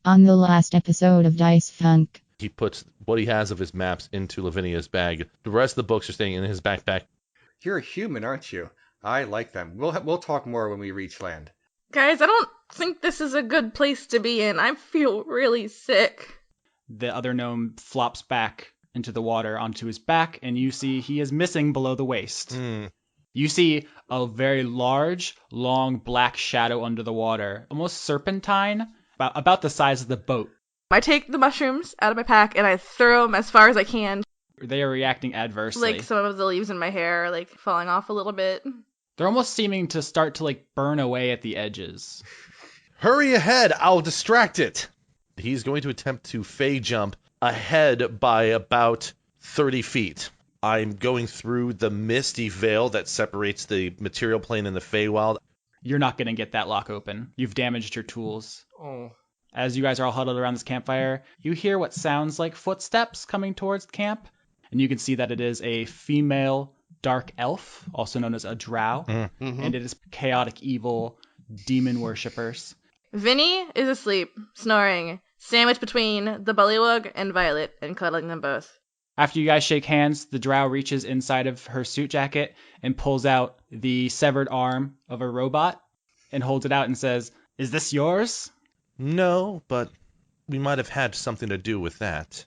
On the last episode of Dice Funk, He puts what he has of his maps into Lavinia's bag. The rest of the books are staying in his backpack. You're a human, aren't you? I like them. We'll talk more when we reach land. Guys, I don't think this is a good place to be in. I feel really sick. The other gnome flops back into the water onto his back, and you see he is missing below the waist. You see a very large, long black shadow under the water, almost serpentine, about the size of the boat. I take the mushrooms out of my pack and I throw them as far as I can. They are reacting adversely. Like some of the leaves in my hair are like falling off a little bit. They're almost seeming to start to like burn away at the edges. Hurry ahead, I'll distract it. He's going to attempt to fey jump ahead by about 30 feet. I'm going through the misty veil that separates the material plane and the Feywild. You're not going to get that lock open. You've damaged your tools. Oh. As you guys are all huddled around this campfire, you hear what sounds like footsteps coming towards the camp, and you can see that it is a female dark elf, also known as a drow, and it is chaotic evil demon worshippers. Vinny is asleep, snoring, sandwiched between the bullywug and Violet, and cuddling them both. After you guys shake hands, the drow reaches inside of her suit jacket and pulls out the severed arm of a robot and holds it out and says, "Is this yours?" No, but we might have had something to do with that.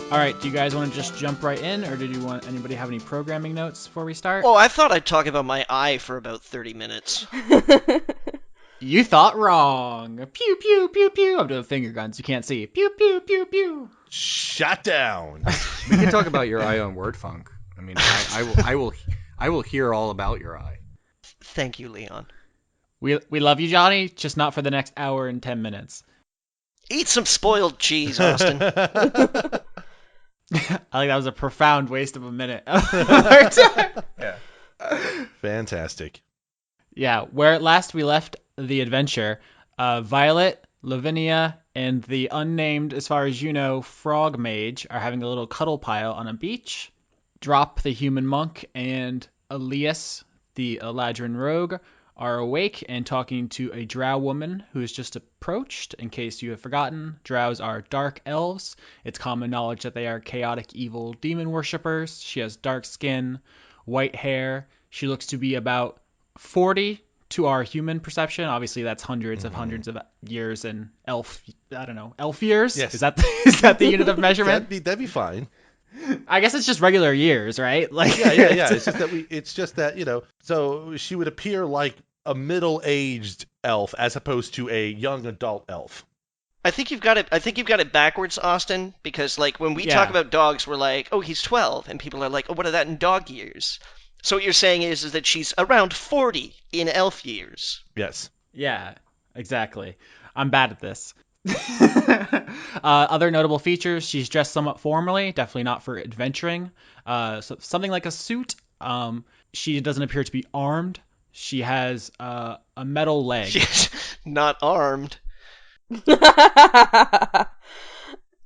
All right, do you guys want to just jump right in, or did you want anybody have any programming notes before we start? Oh, I thought I'd talk about my eye for about 30 minutes. You thought wrong. Pew, pew, pew, pew. I'm doing finger guns. You can't see. Pew, pew, pew, pew. Shut down. We can talk about your eye on WordFunk. I mean, I will hear all about your eye. Thank you, Leon. We love you, Johnny, just not for the next hour and 10 minutes. Eat some spoiled cheese, Austin. I think that was a profound waste of a minute. Yeah. Fantastic. Yeah, where at last we left the adventure, Violet, Lavinia, and the unnamed, as far as you know, frog mage are having a little cuddle pile on a beach. Drop, the human monk, and Alias, the Eladrin rogue, are awake and talking to a drow woman who has just approached. In case you have forgotten, drows are dark elves. It's common knowledge that they are chaotic evil demon worshippers. She has dark skin, white hair. She looks to be about 40 to our human perception. Obviously, that's hundreds of years in elf years? Yes. Is that the unit of measurement? That'd be fine. I guess it's just regular years, right? Like, Yeah. It's just that, so she would appear like a middle-aged elf as opposed to a young adult elf. I think you've got it backwards, Austin, because like when we talk about dogs, we're like, "Oh, he's 12," and people are like, "Oh, what are that in dog years?" So what you're saying is that she's around 40 in elf years. Yes. Yeah, exactly. I'm bad at this. Other notable features: she's dressed somewhat formally, definitely not for adventuring. So something like a suit. She doesn't appear to be armed. She has a metal leg. She's not armed. I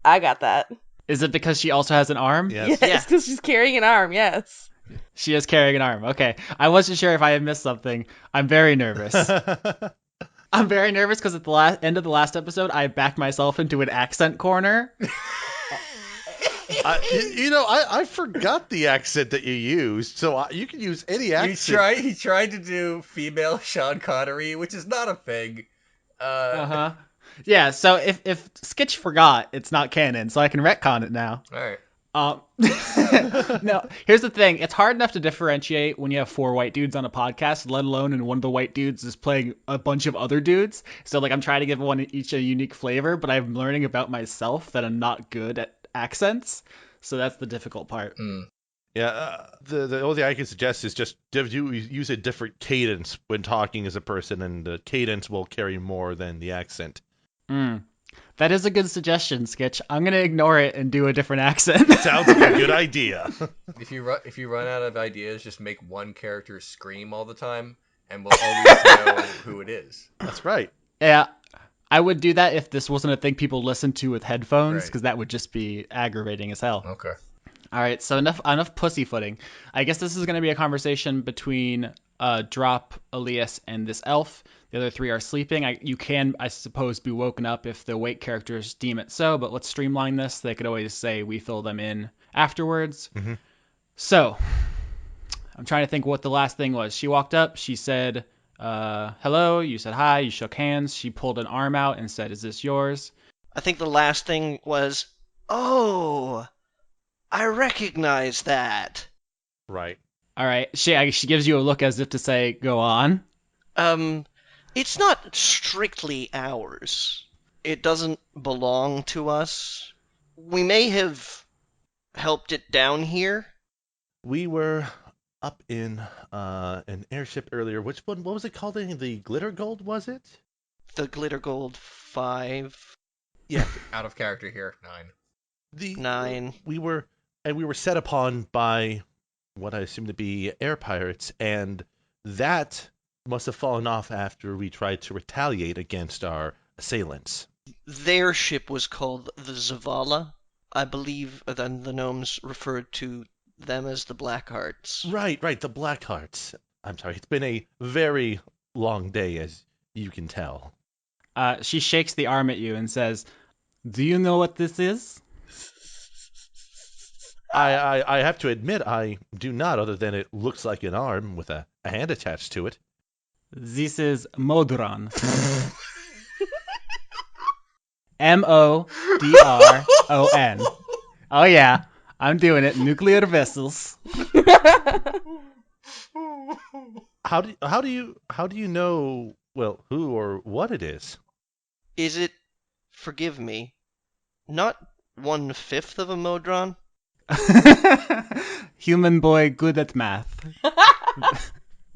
got that. Is it because she also has an arm? Yes. Yes, because she's carrying an arm, yes. She is carrying an arm. Okay. I wasn't sure if I had missed something. I'm very nervous. I'm very nervous because at the end of the last episode, I backed myself into an accent corner. I forgot the accent that you used, so you can use any accent. He tried to do female Sean Connery, which is not a thing. Yeah, so if Skitch forgot, it's not canon, so I can retcon it now. All right. No, here's the thing. It's hard enough to differentiate when you have 4 white dudes on a podcast, let alone and one of the white dudes is playing a bunch of other dudes. So like I'm trying to give one each a unique flavor, but I'm learning about myself that I'm not good at accents. So that's the difficult part. Yeah, the only thing I can suggest is just use a different cadence when talking as a person, and the cadence will carry more than the accent. That is a good suggestion, Skitch. I'm gonna ignore it and do a different accent. Sounds like a good idea. If you run out of ideas, just make one character scream all the time, and we'll always know who it is. That's right. Yeah, I would do that if this wasn't a thing people listen to with headphones, Right. because that would just be aggravating as hell. Okay. All right, so enough pussyfooting. I guess this is going to be a conversation between Drop, Alias, and this elf. The other three are sleeping. You can, I suppose, be woken up if the wake characters deem it so, but let's streamline this. They could always say we fill them in afterwards. Mm-hmm. So, I'm trying to think what the last thing was. She walked up, she said, hello, you said hi, you shook hands. She pulled an arm out and said, is this yours? I think the last thing was, oh, I recognize that. Right. All right, she gives you a look as if to say, go on. It's not strictly ours. It doesn't belong to us. We may have helped it down here. We were up in an airship earlier. Which one? What was it called? The Glitter Gold, was it? The Glitter Gold 5. Yeah. Out of character here. 9. 9. We were set upon by what I assume to be air pirates, and that must have fallen off after we tried to retaliate against our assailants. Their ship was called the Zavala. I believe then the gnomes referred to them as the Blackhearts. Right, the Blackhearts. I'm sorry, it's been a very long day, as you can tell. She shakes the arm at you and says, do you know what this is? I have to admit, I do not, other than it looks like an arm with a hand attached to it. This is Modron. Modron. Oh yeah, I'm doing it. Nuclear vessels. How do you know, well, who or what it is? Is it, forgive me, not 1/5 of a Modron? Human boy good at math.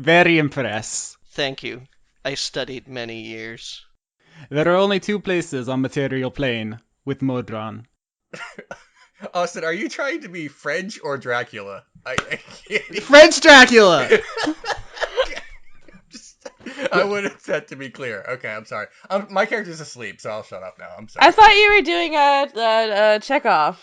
Very impressed. Thank you. I studied many years. There are only two places on material plane with Modron. Austin, are you trying to be French or Dracula? I can't. French Dracula! I wanted that to be clear. Okay, I'm sorry. My character's asleep, so I'll shut up now. I'm sorry. I thought you were doing a Chekhov.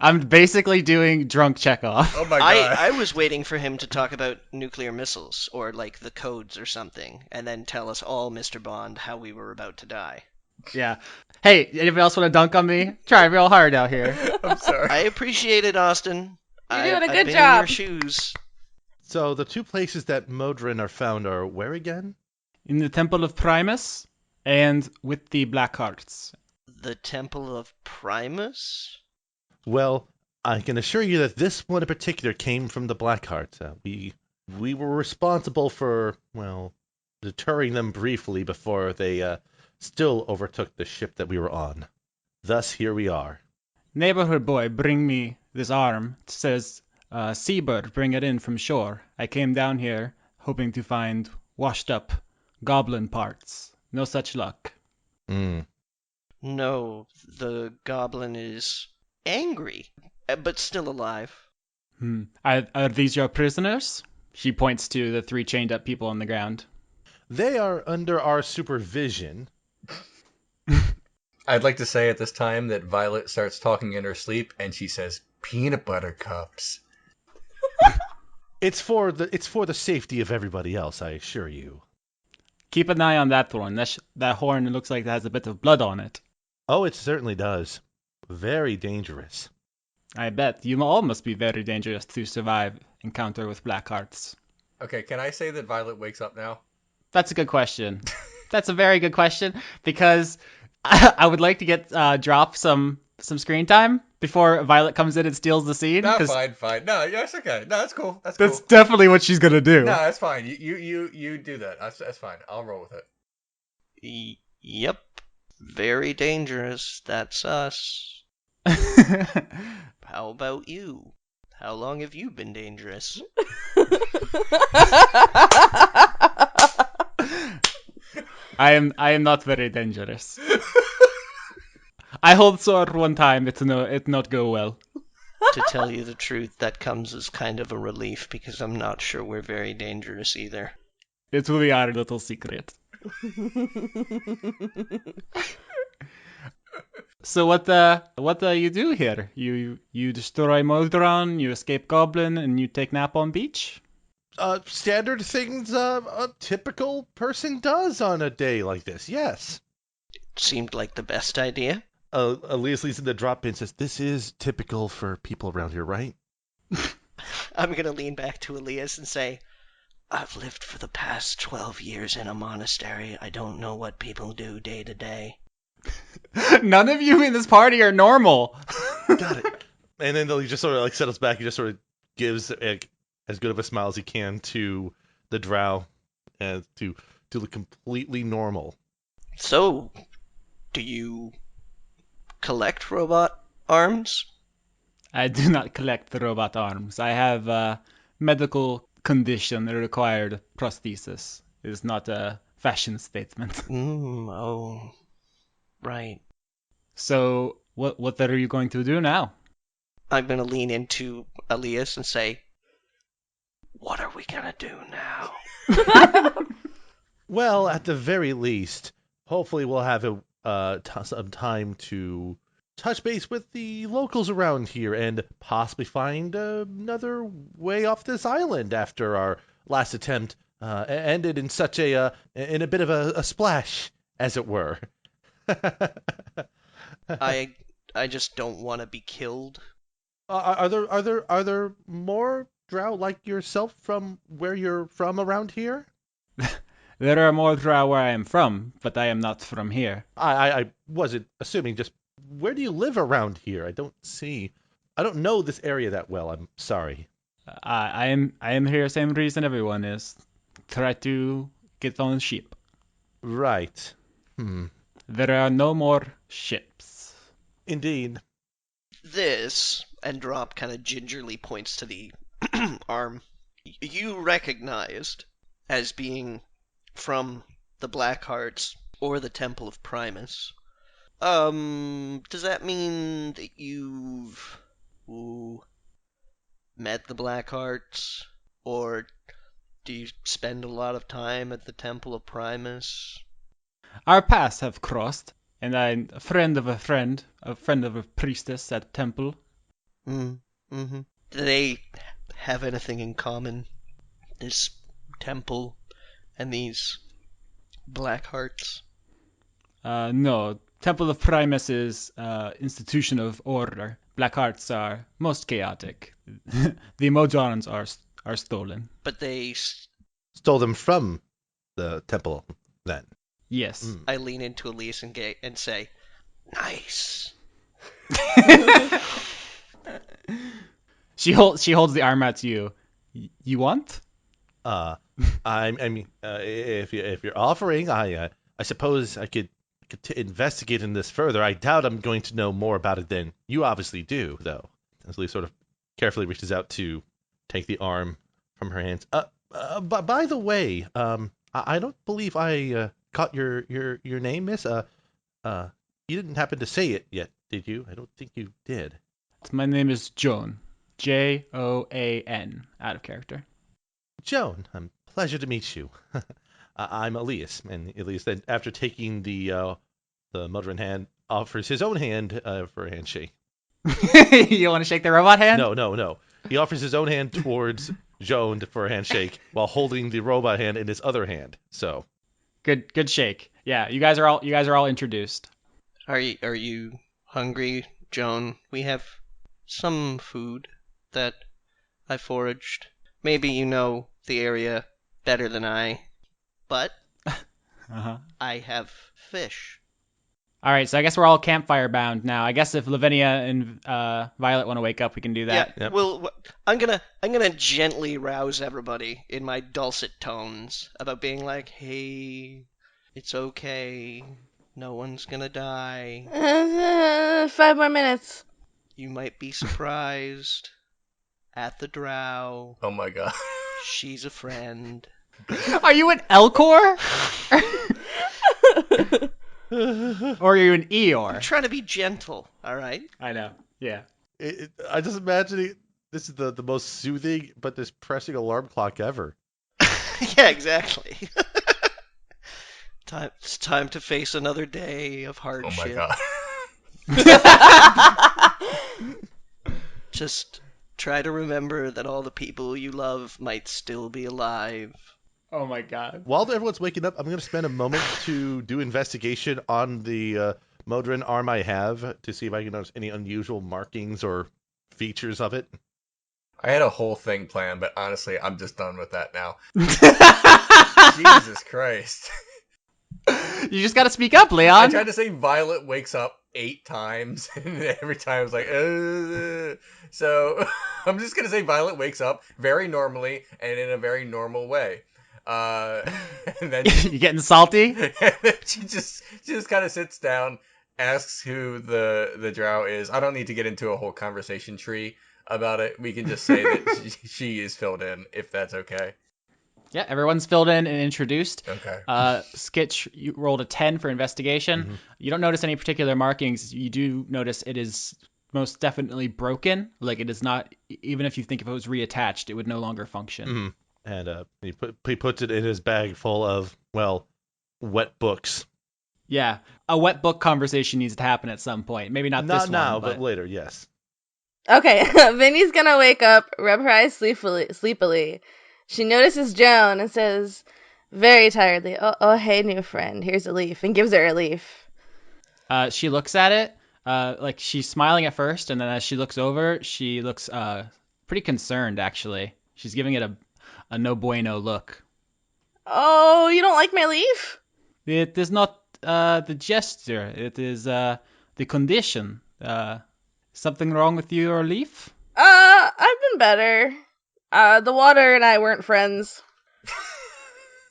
I'm basically doing drunk Chekhov. Oh my god. I was waiting for him to talk about nuclear missiles, or like the codes or something, and then tell us all, Mr. Bond, how we were about to die. Yeah. Hey, anybody else want to dunk on me? Try real hard out here. I'm sorry. I appreciate it, Austin. You're doing a I've good been job. in your shoes. So the two places that Modron are found are where again? In the Temple of Primus and with the Blackhearts. The Temple of Primus? Well, I can assure you that this one in particular came from the Blackhearts. We were responsible for, well, deterring them briefly before they still overtook the ship that we were on. Thus, here we are. Neighborhood boy, bring me this arm. It says, Seabird, bring it in from shore. I came down here hoping to find washed up goblin parts. No such luck. No, the goblin is angry, but still alive. Are these your prisoners? She points to the three chained up people on the ground. They are under our supervision. I'd like to say at this time that Violet starts talking in her sleep, and she says, "Peanut butter cups." It's for the safety of everybody else, I assure you. Keep an eye on that one. That horn looks like it has a bit of blood on it. Oh, it certainly does. Very dangerous. I bet. You all must be very dangerous to survive encounter with Blackhearts. Okay, can I say that Violet wakes up now? That's a good question. That's a very good question, because I would like to get Drop some screen time before Violet comes in and steals the scene. No, fine. No, yeah, it's okay. No, that's cool. That's That's cool. definitely what she's gonna do. No, that's fine. You do that. That's fine. I'll roll with it. Yep. Very dangerous. That's us. How about you? how long have you been dangerous? I am not very dangerous. I hold sword one time. It not go well. To tell you the truth, that comes as kind of a relief because I'm not sure we're very dangerous either. It will be our little secret. So what you do here? You destroy Moldron, you escape Goblin, and you take nap on beach? Standard things a typical person does on a day like this, yes. Seemed like the best idea. Alias leads in the drop in says, this is typical for people around here, right? I'm gonna lean back to Alias and say, I've lived for the past 12 years in a monastery. I don't know what people do day to day. None of you in this party are normal. Got it. And then he just sort of like settles back. He just sort of gives as good of a smile as he can to the drow and to look completely normal. So, do you collect robot arms? I do not collect the robot arms. I have a medical condition that required prosthesis. It is not a fashion statement. Oh, right. So, what are you going to do now? I'm gonna lean into Alias and say, what are we gonna do now? Well, at the very least, hopefully we'll have some time to touch base with the locals around here and possibly find another way off this island after our last attempt ended in such in a bit of a splash, as it were. I just don't want to be killed. Are there more drow like yourself from where you're from around here? There are more drow where I am from, but I am not from here. I wasn't assuming. Just where do you live around here? I don't know this area that well. I'm sorry. I am here same reason everyone is. Try to get on ship. Right. There are no more ships. Indeed. This, and Drop kind of gingerly points to the arm, you recognized as being from the Black Hearts or the Temple of Primus. Does that mean that you've met the Black Hearts? Or do you spend a lot of time at the Temple of Primus? Our paths have crossed, and I'm a friend of a friend of a priestess at temple. Mm-hmm. Do they have anything in common? This temple and these Black Hearts? No, Temple of Primus is institution of order. Black Hearts are most chaotic. The Mojans are stolen. But they... Stole them from the temple, then. Yes. I lean into Elise and say, nice. She holds the arm out to you. You want? I mean, if you're offering, I suppose I could investigate in this further. I doubt I'm going to know more about it than you obviously do, though. As Lee sort of carefully reaches out to take the arm from her hands. But by the way, I don't believe I caught your name, miss. You didn't happen to say it yet, did you? I don't think you did. My name is Joan. Joan. Out of character. Joan, pleasure to meet you. I'm Alias, and Alias then, after taking the Mudron hand, offers his own hand for a handshake. You want to shake the robot hand? No. He offers his own hand towards Joan for a handshake while holding the robot hand in his other hand. So good shake. Yeah, you guys are all introduced. Are you hungry, Joan? We have some food that I foraged. Maybe you know the area better than I, but I have fish. All right, so I guess we're all campfire bound now. I guess if Lavinia and Violet want to wake up, we can do that. Yeah. Yep. Well, I'm gonna gently rouse everybody in my dulcet tones about being like, "Hey, it's okay. No one's gonna die. 5 more minutes. You might be surprised. at the drow. Oh my god. She's a friend. Are you an Elcor? Or are you an Eeyore? I'm trying to be gentle, all right? I know. Yeah. I just imagine this is the most soothing but depressing alarm clock ever. Yeah, exactly. It's time to face another day of Oh hardship. my god. Just try to remember that all the people you love might still be alive. Oh my god. While everyone's waking up, I'm going to spend a moment to do investigation on the Modron arm I have to see if I can notice any unusual markings or features of it. I had a whole thing planned, but honestly, I'm just done with that now. Jesus Christ. You just gotta speak up, I Leon. tried to say Violet wakes up 8 times, and every time it's like, So, I'm just gonna say Violet wakes up very normally and in a very normal way. And then You getting salty? and then she just kind of sits down, asks who the drow is. I don't need to get into a whole conversation tree about it. We can just say that she is filled in, if that's okay. Yeah, everyone's filled in and introduced. Okay. Skitch, you rolled a 10 for investigation. Mm-hmm. You don't notice any particular markings. You do notice it is most definitely broken. Like it is not, even if you think if it was reattached, it would no longer function. Mm-hmm. And he puts it in his bag full of, well, wet books. Yeah, a wet book conversation needs to happen at some point. Maybe not this now, one, but later, yes. Okay, Vinny's gonna wake up, rub her eyes sleepily. She notices Joan and says, very tiredly, oh, hey, new friend, here's a leaf, and gives her a leaf. She looks at it, like she's smiling at first, and then as she looks over, she looks pretty concerned, actually. She's giving it a no bueno look. Oh, you don't like my leaf? It is not the gesture, it is the condition. Something wrong with your leaf? I've been better. The water and I weren't friends.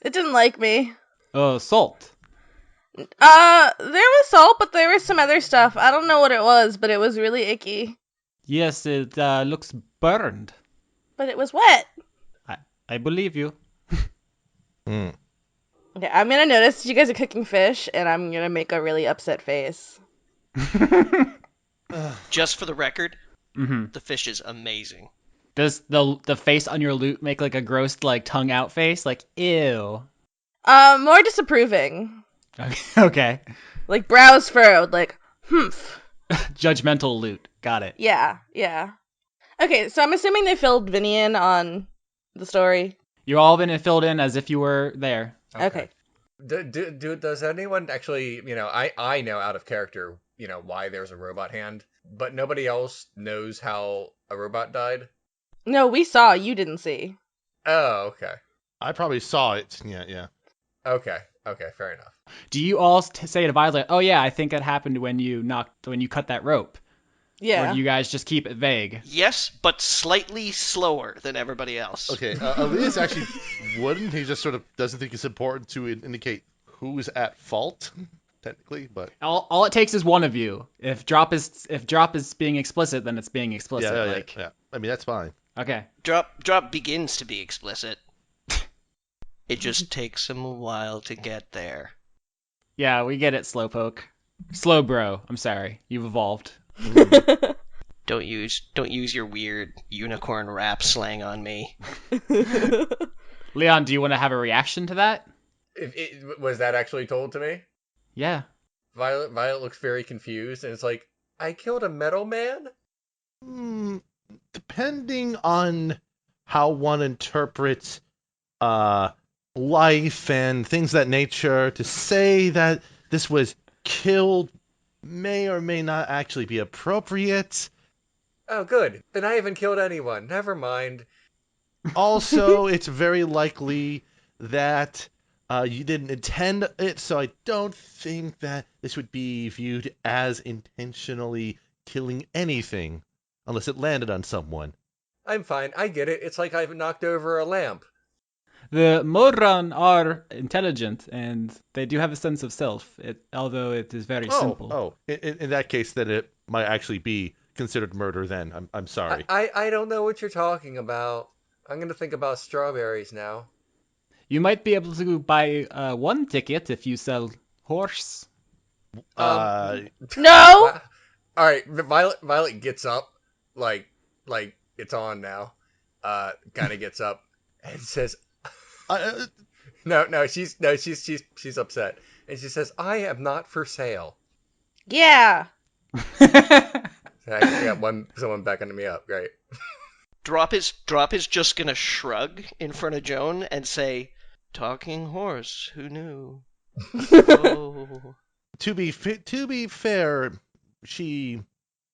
It didn't like me. Oh, salt. There was salt, but there was some other stuff. I don't know what it was, but it was really icky. Yes, it looks burned. But it was wet. I believe you. Mm. Okay, I'm gonna notice you guys are cooking fish, and I'm gonna make a really upset face. Just for the record, Mm-hmm. the fish is amazing. Does the face on your loot make like a gross like tongue out face? Like, ew. More disapproving. Okay. Like brows furrowed, like, humph. Judgmental loot. Got it. Yeah. Okay, so I'm assuming they filled Vinny in on the story. You all been filled in as if you were there. Okay. Does anyone actually, I know out of character, why there's a robot hand, but nobody else knows how a robot died? No, we saw, you didn't see. Oh, okay. I probably saw it. Yeah. Okay, fair enough. Do you all say to Violet, "Oh yeah, I think that happened when you cut that rope"? Yeah. Or do you guys just keep it vague? Yes, but slightly slower than everybody else. Okay, Alias actually wouldn't. He just sort of doesn't think it's important to indicate who's at fault, technically. But All it takes is one of you. If drop is being explicit, then it's being explicit. yeah. I mean, that's fine. Okay. Drop begins to be explicit. It just takes him a while to get there. Yeah, we get it, Slowpoke. Slow bro. I'm sorry. You've evolved. Don't use your weird unicorn rap slang on me. Leon, do you want to have a reaction to that? Was that actually told to me? Yeah. Violet looks very confused, and it's like, I killed a metal man? Depending on how one interprets life and things of that nature, to say that this was killed may or may not actually be appropriate. Oh, good. Then I haven't killed anyone. Never mind. Also, it's very likely that you didn't intend it, so I don't think that this would be viewed as intentionally killing anything, unless it landed on someone. I'm fine. I get it. It's like I've knocked over a lamp. The Modran are intelligent, and they do have a sense of self, although it is very simple. In that case, then it might actually be considered murder then. I'm sorry. I don't know what you're talking about. I'm going to think about strawberries now. You might be able to buy one ticket if you sell horse. Uh, No! All right, Violet gets up, like it's on now. Kind of gets up and says, "No, she's upset." And she says, "I am not for sale." Yeah. I got someone backing me up. Great. Drop is just gonna shrug in front of Joan and say, "Talking horse, who knew?" Oh. to be fair, she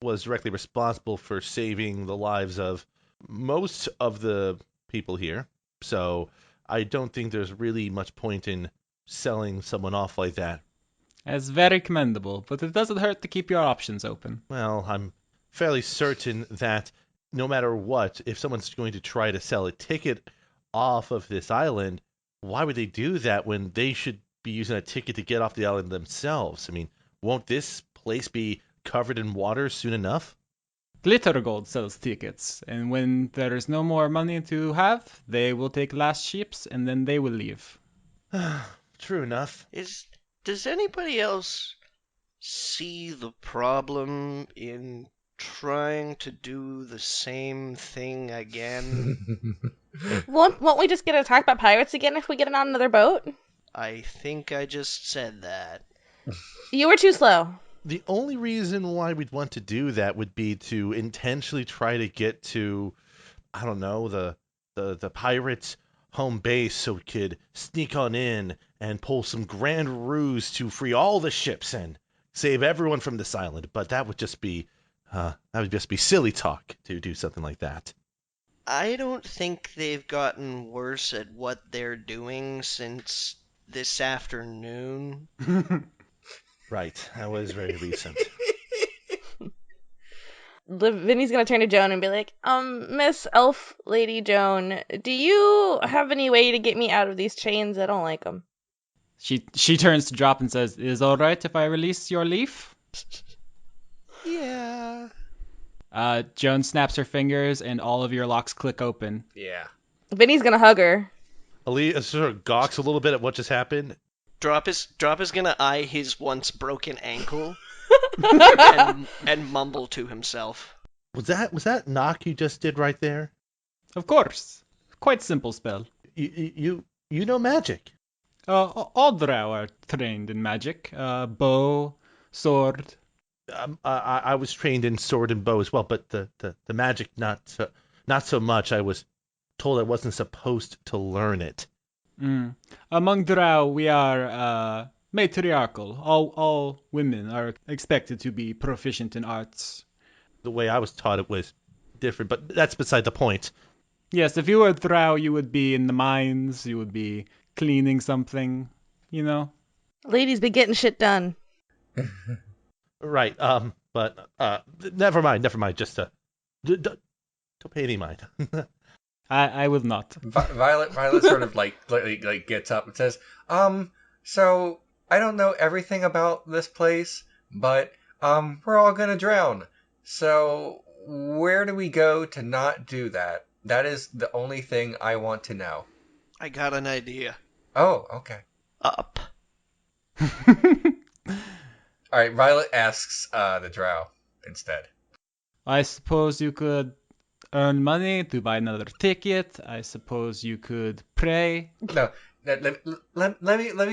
was directly responsible for saving the lives of most of the people here. So I don't think there's really much point in selling someone off like that. That's very commendable, but it doesn't hurt to keep your options open. Well, I'm fairly certain that no matter what, if someone's going to try to sell a ticket off of this island, why would they do that when they should be using a ticket to get off the island themselves? I mean, won't this place be covered in water soon enough? Glitter Gold sells tickets, and when there is no more money to have, they will take last ships and then they will leave. True enough. Does anybody else see the problem in trying to do the same thing again? Won't we just get attacked by pirates again if we get on another boat? I think I just said that. You were too slow. The only reason why we'd want to do that would be to intentionally try to get to, I don't know, the pirates' home base so we could sneak on in and pull some grand ruse to free all the ships and save everyone from this island. But that would just be silly talk to do something like that. I don't think they've gotten worse at what they're doing since this afternoon. Right, that was very recent. Vinny's gonna turn to Joan and be like, Miss Elf Lady Joan, do you have any way to get me out of these chains? I don't like them. She turns to Drop and says, "Is it all right if I release your leaf?" Yeah. Joan snaps her fingers and all of your locks click open. Yeah. Vinny's gonna hug her. Alias sort of gawks a little bit at what just happened. Drop is gonna eye his once broken ankle and mumble to himself. Was that knock you just did right there? Of course. Quite simple spell. You know magic. All drow are trained in magic. Bow, sword. I was trained in sword and bow as well, but the magic not so much. I was told I wasn't supposed to learn it. Among drow, we are matriarchal. All women are expected to be proficient in arts. The way I was taught it was different, but that's beside the point. Yes, if you were a drow, you would be in the mines. You would be cleaning something, you know. Ladies be getting shit done. Right. But never mind. Just don't pay any mind. I will not. Violet sort of like gets up and says, so I don't know everything about this place, but we're all gonna drown. So where do we go to not do that? That is the only thing I want to know. I got an idea. Oh, okay. Up. All right, Violet asks the drow instead. I suppose you could earn money to buy another ticket. I suppose you could pray. No, let me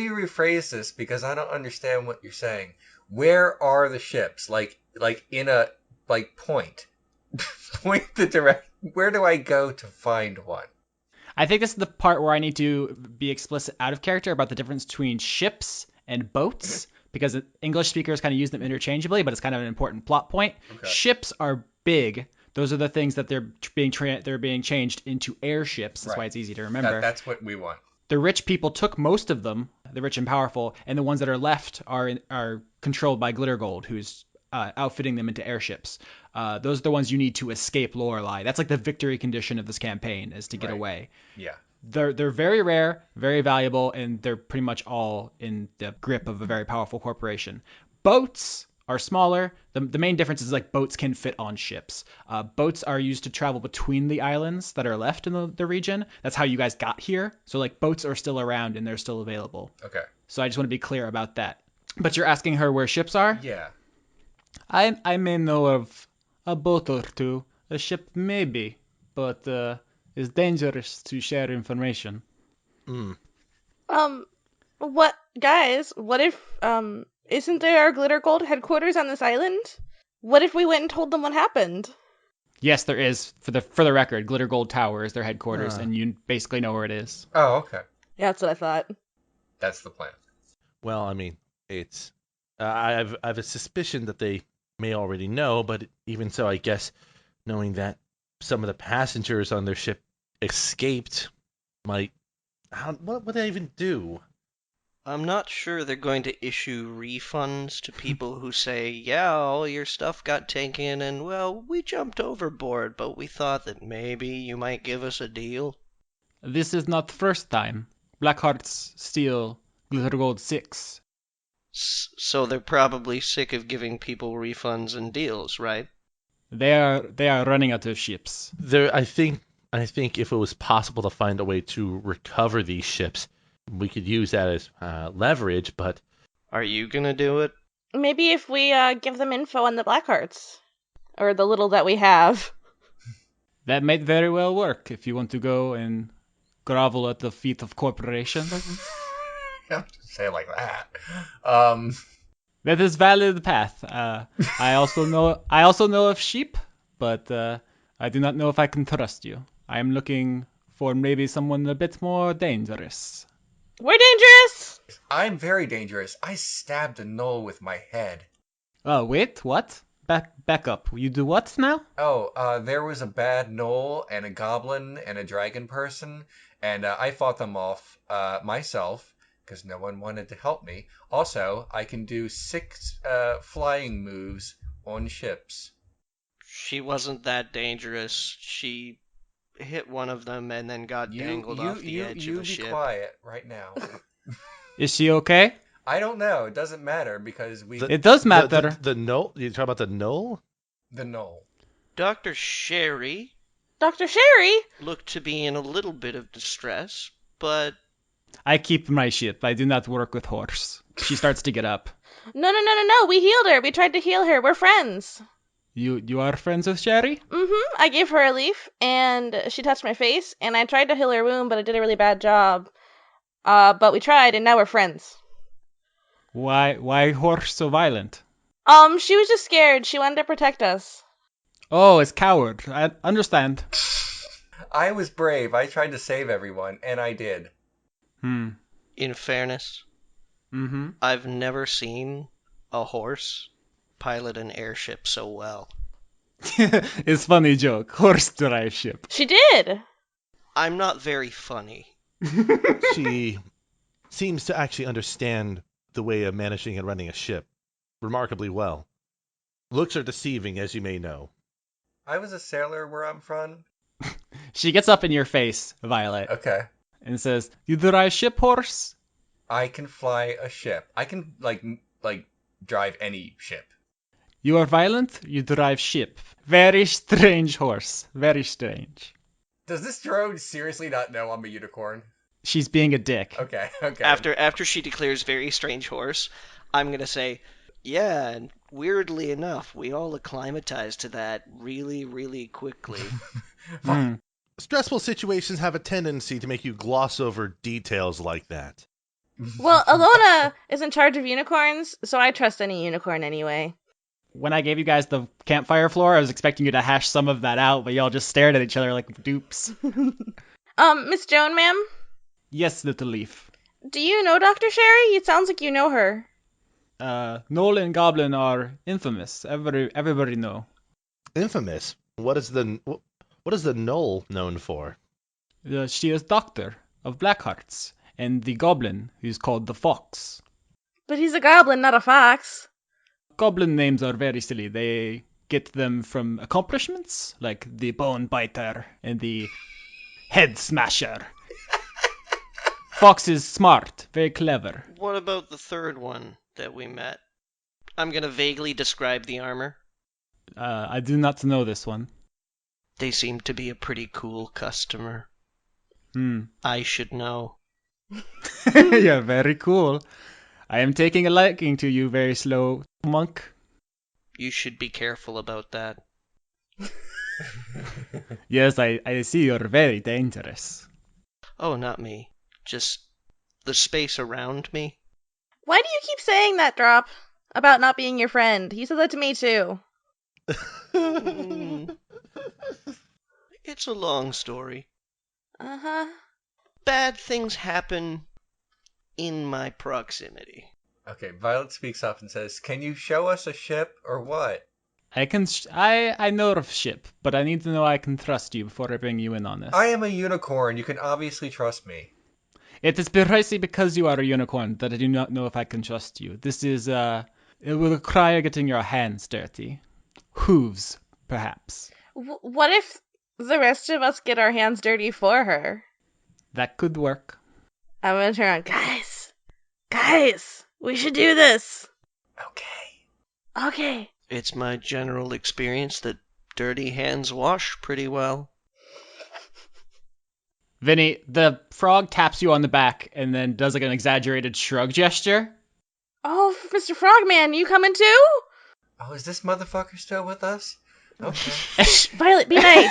rephrase this because I don't understand what you're saying. Where are the ships? Like in a point. Point the direct. Where do I go to find one? I think this is the part where I need to be explicit out of character about the difference between ships and boats, because English speakers kind of use them interchangeably, but it's kind of an important plot point. Okay. Ships are big. Those are the things that they're being changed into airships. That's why it's easy to remember. That's what we want. The rich people took most of them, the rich and powerful, and the ones that are left are controlled by Glitter Gold, who's outfitting them into airships. Those are the ones you need to escape Lorelei. That's like the victory condition of this campaign, is to get away. Yeah. They're very rare, very valuable, and they're pretty much all in the grip of a very powerful corporation. Boats are smaller. The main difference is like boats can fit on ships. Boats are used to travel between the islands that are left in the region. That's how you guys got here. So like boats are still around and they're still available. Okay. So I just want to be clear about that. But you're asking her where ships are? Yeah. I may know of a boat or two. A ship maybe, but it's dangerous to share information. What, guys, what if, isn't there our Glitter Gold headquarters on this island? What if we went and told them what happened? Yes, there is. For the record, Glitter Gold Tower is their headquarters, and you basically know where it is. Oh, okay. Yeah, that's what I thought. That's the plan. Well, I mean, it's I've a suspicion that they may already know, but even so, I guess knowing that some of the passengers on their ship escaped might. What would they even do? I'm not sure they're going to issue refunds to people who say, yeah, all your stuff got taken and, well, we jumped overboard, but we thought that maybe you might give us a deal. This is not the first time. Blackhearts steal Glitter Gold 6. So they're probably sick of giving people refunds and deals, right? They are running out of ships. I think if it was possible to find a way to recover these ships, we could use that as leverage, but... Are you gonna do it? Maybe if we give them info on the Blackhearts. Or the little that we have. That might very well work if you want to go and grovel at the feet of corporation. You have to say it like that. That is valid path. I also know of sheep, but I do not know if I can trust you. I am looking for maybe someone a bit more dangerous. We're dangerous! I'm very dangerous. I stabbed a gnoll with my head. Oh, wait, what? Back up. You do what now? Oh, there was a bad gnoll and a goblin and a dragon person, and I fought them off myself, because no one wanted to help me. Also, I can do 6 flying moves on ships. She wasn't that dangerous. She hit one of them and then got dangled off the edge of a ship. You be quiet right now. Is she okay? I don't know. It doesn't matter because It does matter. The knoll? You talking about the knoll? The gnoll. Dr. Sherry Dr. Sherry? looked to be in a little bit of distress, but... I keep my ship. I do not work with horse. She starts to get up. No. We healed her. We tried to heal her. We're friends. You are friends with Sherry? Mm-hmm. I gave her a leaf, and she touched my face, and I tried to heal her wound, but I did a really bad job. But we tried, and now we're friends. Why horse so violent? She was just scared. She wanted to protect us. Oh, it's coward. I understand. I was brave. I tried to save everyone, and I did. In fairness, I've never seen a horse pilot an airship so well. It's funny joke. Horse drive ship. She did. I'm not very funny. She seems to actually understand the way of managing and running a ship remarkably well. Looks are deceiving, as you may know. I was a sailor where I'm from. She gets up in your face, Violet, Okay. and says, "You drive ship, horse?" I can fly a ship. I can, like drive any ship. You are violent, you drive ship. Very strange horse. Very strange. Does this drow seriously not know I'm a unicorn? She's being a dick. Okay. After she declares very strange horse, I'm gonna say, yeah, and weirdly enough, we all acclimatized to that really, really quickly. Stressful situations have a tendency to make you gloss over details like that. Well, Alona is in charge of unicorns, so I trust any unicorn anyway. When I gave you guys the campfire floor, I was expecting you to hash some of that out, but y'all just stared at each other like dupes. Miss Joan, ma'am? Yes, little leaf. Do you know Dr. Sherry? It sounds like you know her. Gnoll and Goblin are infamous. Everybody know. Infamous? What is the knoll known for? She is doctor of Blackhearts, and the Goblin is called the Fox. But he's a goblin, not a fox. Goblin names are very silly. They get them from accomplishments, like the Bone Biter and the Head Smasher. Fox is smart, very clever. What about the third one that we met? I'm gonna vaguely describe the armor. I do not know this one. They seem to be a pretty cool customer. Hmm. I should know. You're very cool. I am taking a liking to you, very slow monk. You should be careful about that. Yes, I see you're very dangerous. Oh, not me. Just the space around me. Why do you keep saying that, Drop? About not being your friend? You said that to me too. Mm, it's a long story. Uh-huh. Bad things happen in my proximity. Okay, Violet speaks up and says, "Can you show us a ship or what?" I know of ship, but I need to know I can trust you before I bring you in on this. I am a unicorn. You can obviously trust me. It is precisely because you are a unicorn that I do not know if I can trust you. This is, it will require getting your hands dirty. Hooves, perhaps. What if the rest of us get our hands dirty for her? That could work. I'm gonna turn on. Guys, we should do this. Okay. Okay. It's my general experience that dirty hands wash pretty well. Vinny, the frog taps you on the back and then does like an exaggerated shrug gesture. Oh, Mr. Frogman, you coming too? Oh, is this motherfucker still with us? Okay. Shh, Violet, be nice.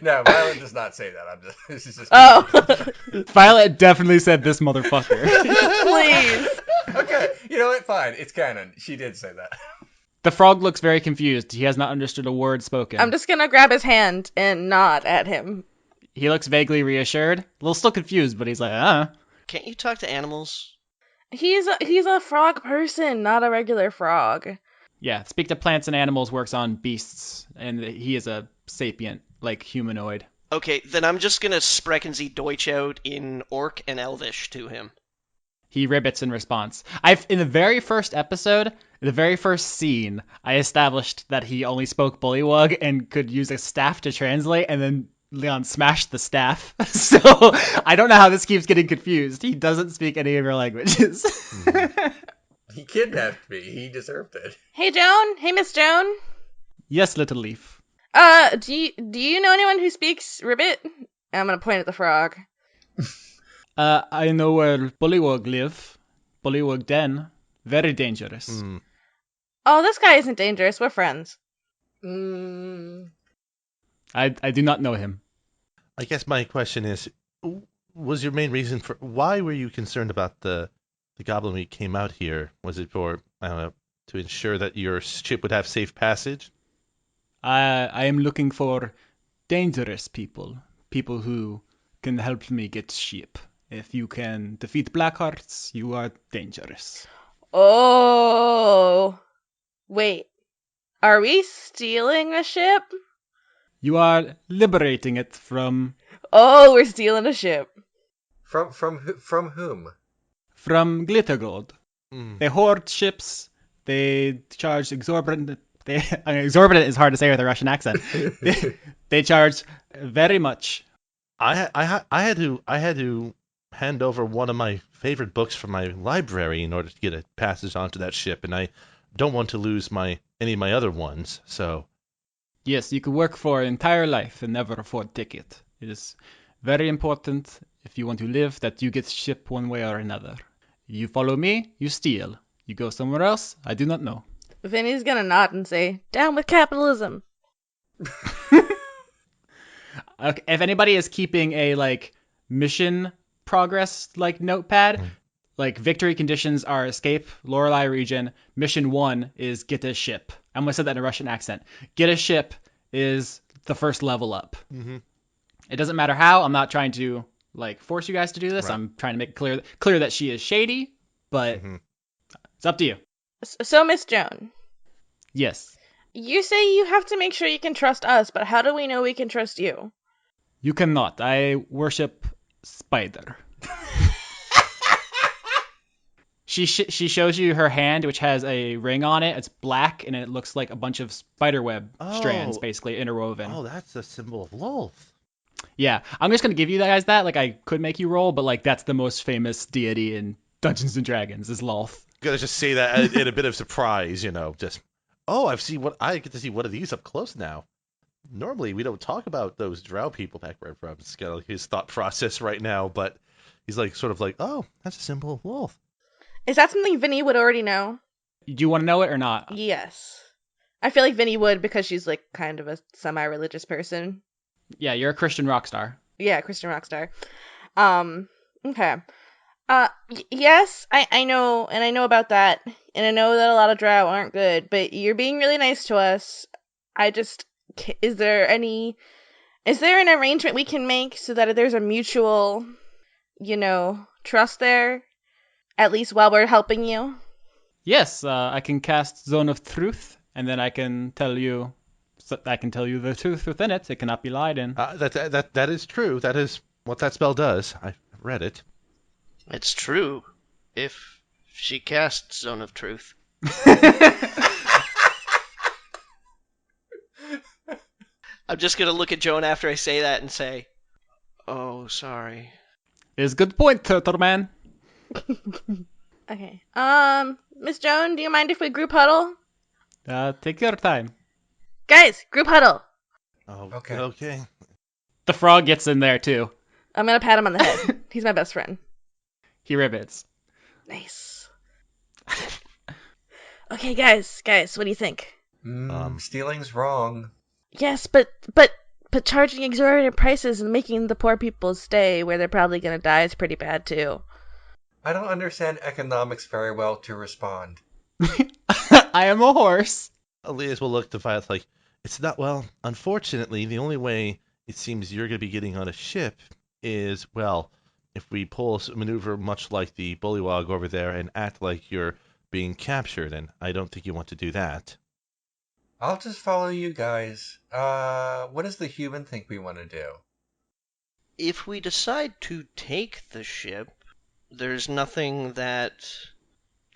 No, Violet does not say that. This is just. Oh, Violet definitely said this motherfucker. please. Okay, you know what? Fine. It's canon. She did say that. The frog looks very confused. He has not understood a word spoken. I'm just gonna grab his hand and nod at him. He looks vaguely reassured. A little still confused, but he's like, Can't you talk to animals? He's a frog person, not a regular frog. Yeah, speak to plants and animals works on beasts, and he is a sapient, like humanoid. Okay, then I'm just gonna sprechen Sie Deutsch out in Orc and Elvish to him. He ribbits in response. In the very first episode, the very first scene, I established that he only spoke Bullywug and could use a staff to translate, and then Leon smashed the staff. So I don't know how this keeps getting confused. He doesn't speak any of your languages. He kidnapped me. He deserved it. Hey, Joan. Hey, Miss Joan. Yes, Little Leaf. Do you know anyone who speaks Ribbit? I'm gonna point at the frog. I know where Bullywug live. Bullywug Den. Very dangerous. Oh, this guy isn't dangerous. We're friends. I do not know him. I guess my question is, was your main reason for why were you concerned about the goblin when you came out here? Was it for, I don't know, to ensure that your ship would have safe passage? I am looking for dangerous people. People who can help me get ship. If you can defeat Blackhearts, you are dangerous. Oh. Wait. Are we stealing a ship? You are liberating it from Oh, we're stealing a ship. From whom? Glittergold. Mm. They hoard ships. They charge exorbitant. Exorbitant is hard to say with a Russian accent. They charge very much. I had to hand over one of my favorite books from my library in order to get a passage onto that ship, and I don't want to lose any of my other ones. So Yes, you could work for an entire life and never afford ticket. It is very important if you want to live that you get ship one way or another. You follow me, you steal. You go somewhere else, I do not know. Vinny's gonna nod and say, "Down with capitalism." Okay, if anybody is keeping a mission progress notepad, victory conditions are escape Lorelei region. Mission 1 is get a ship. I'm gonna say that in a Russian accent. Get a ship is the first level up. Mm-hmm. It doesn't matter how. I'm not trying to force you guys to do this. Right. I'm trying to make it clear that she is shady, but it's up to you. So, Miss Joan, Yes. you say you have to make sure you can trust us, but how do we know we can trust you? You cannot. I worship Spider. She shows you her hand, which has a ring on it. It's black, and it looks like a bunch of spiderweb strands, basically, interwoven. Oh, that's a symbol of Lolth. Yeah, I'm just going to give you guys that. I could make you roll, but that's the most famous deity in Dungeons & Dragons is Lolth. Gonna just say that in a bit of surprise, just, oh, I get to see one of these up close now. Normally, we don't talk about those drow people back where I'm from. It's kind of like his thought process right now, but he's like, sort of like, oh, that's a simple wolf. Is that something Vinny would already know? Do you want to know it or not? Yes. I feel like Vinny would because she's like kind of a semi-religious person. Yeah, you're a Christian rock star. Yeah, Christian rock star. Okay. Yes, I know, and I know about that, and I know that a lot of drow aren't good, but you're being really nice to us. Is there an arrangement we can make so that there's a mutual, trust there, at least while we're helping you? Yes, I can cast Zone of Truth, and then I can tell you the truth within it. It cannot be lied in. That is true. That is what that spell does. I've read it. It's true. If she casts Zone of Truth. I'm just going to look at Joan after I say that and say, oh, sorry. It's a good point, Turtle Man. Okay. Miss Joan, do you mind if we group huddle? Take your time. Guys, group huddle. Oh, Okay. Okay. The frog gets in there, too. I'm gonna pat him on the head. He's my best friend. He ribbits. Nice. Okay, guys, what do you think? Stealing's wrong. Yes, but charging exorbitant prices and making the poor people stay where they're probably gonna die is pretty bad too. I don't understand economics very well to respond. I am a horse. Alias will look to Violet like, it's not, well, unfortunately, the only way it seems you're going to be getting on a ship is, well, if we pull a maneuver much like the bullywog over there and act like you're being captured, and I don't think you want to do that. I'll just follow you guys. What does the human think we want to do? If we decide to take the ship, there's nothing that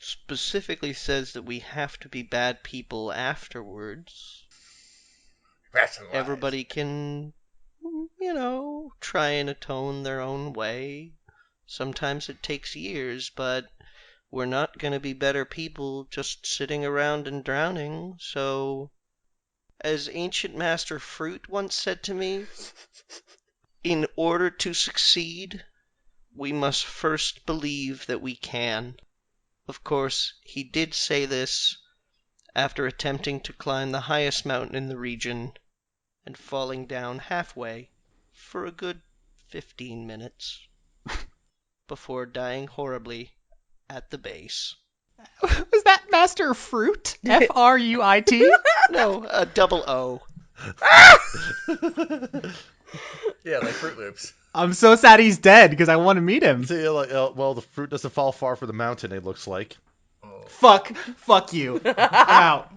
specifically says that we have to be bad people afterwards. Rationalize. Everybody can, try and atone their own way. Sometimes it takes years, but we're not going to be better people just sitting around and drowning, so, as Ancient Master Fruit once said to me, in order to succeed, we must first believe that we can. Of course, he did say this after attempting to climb the highest mountain in the region and falling down halfway for a good 15 minutes before dying horribly at the base. Was that Master Fruit? Fruit? No, a double O. Yeah, like Fruit Loops. I'm so sad he's dead because I want to meet him. See, like, well, the fruit doesn't fall far from the mountain, it looks like. Oh. Fuck you. I'm out.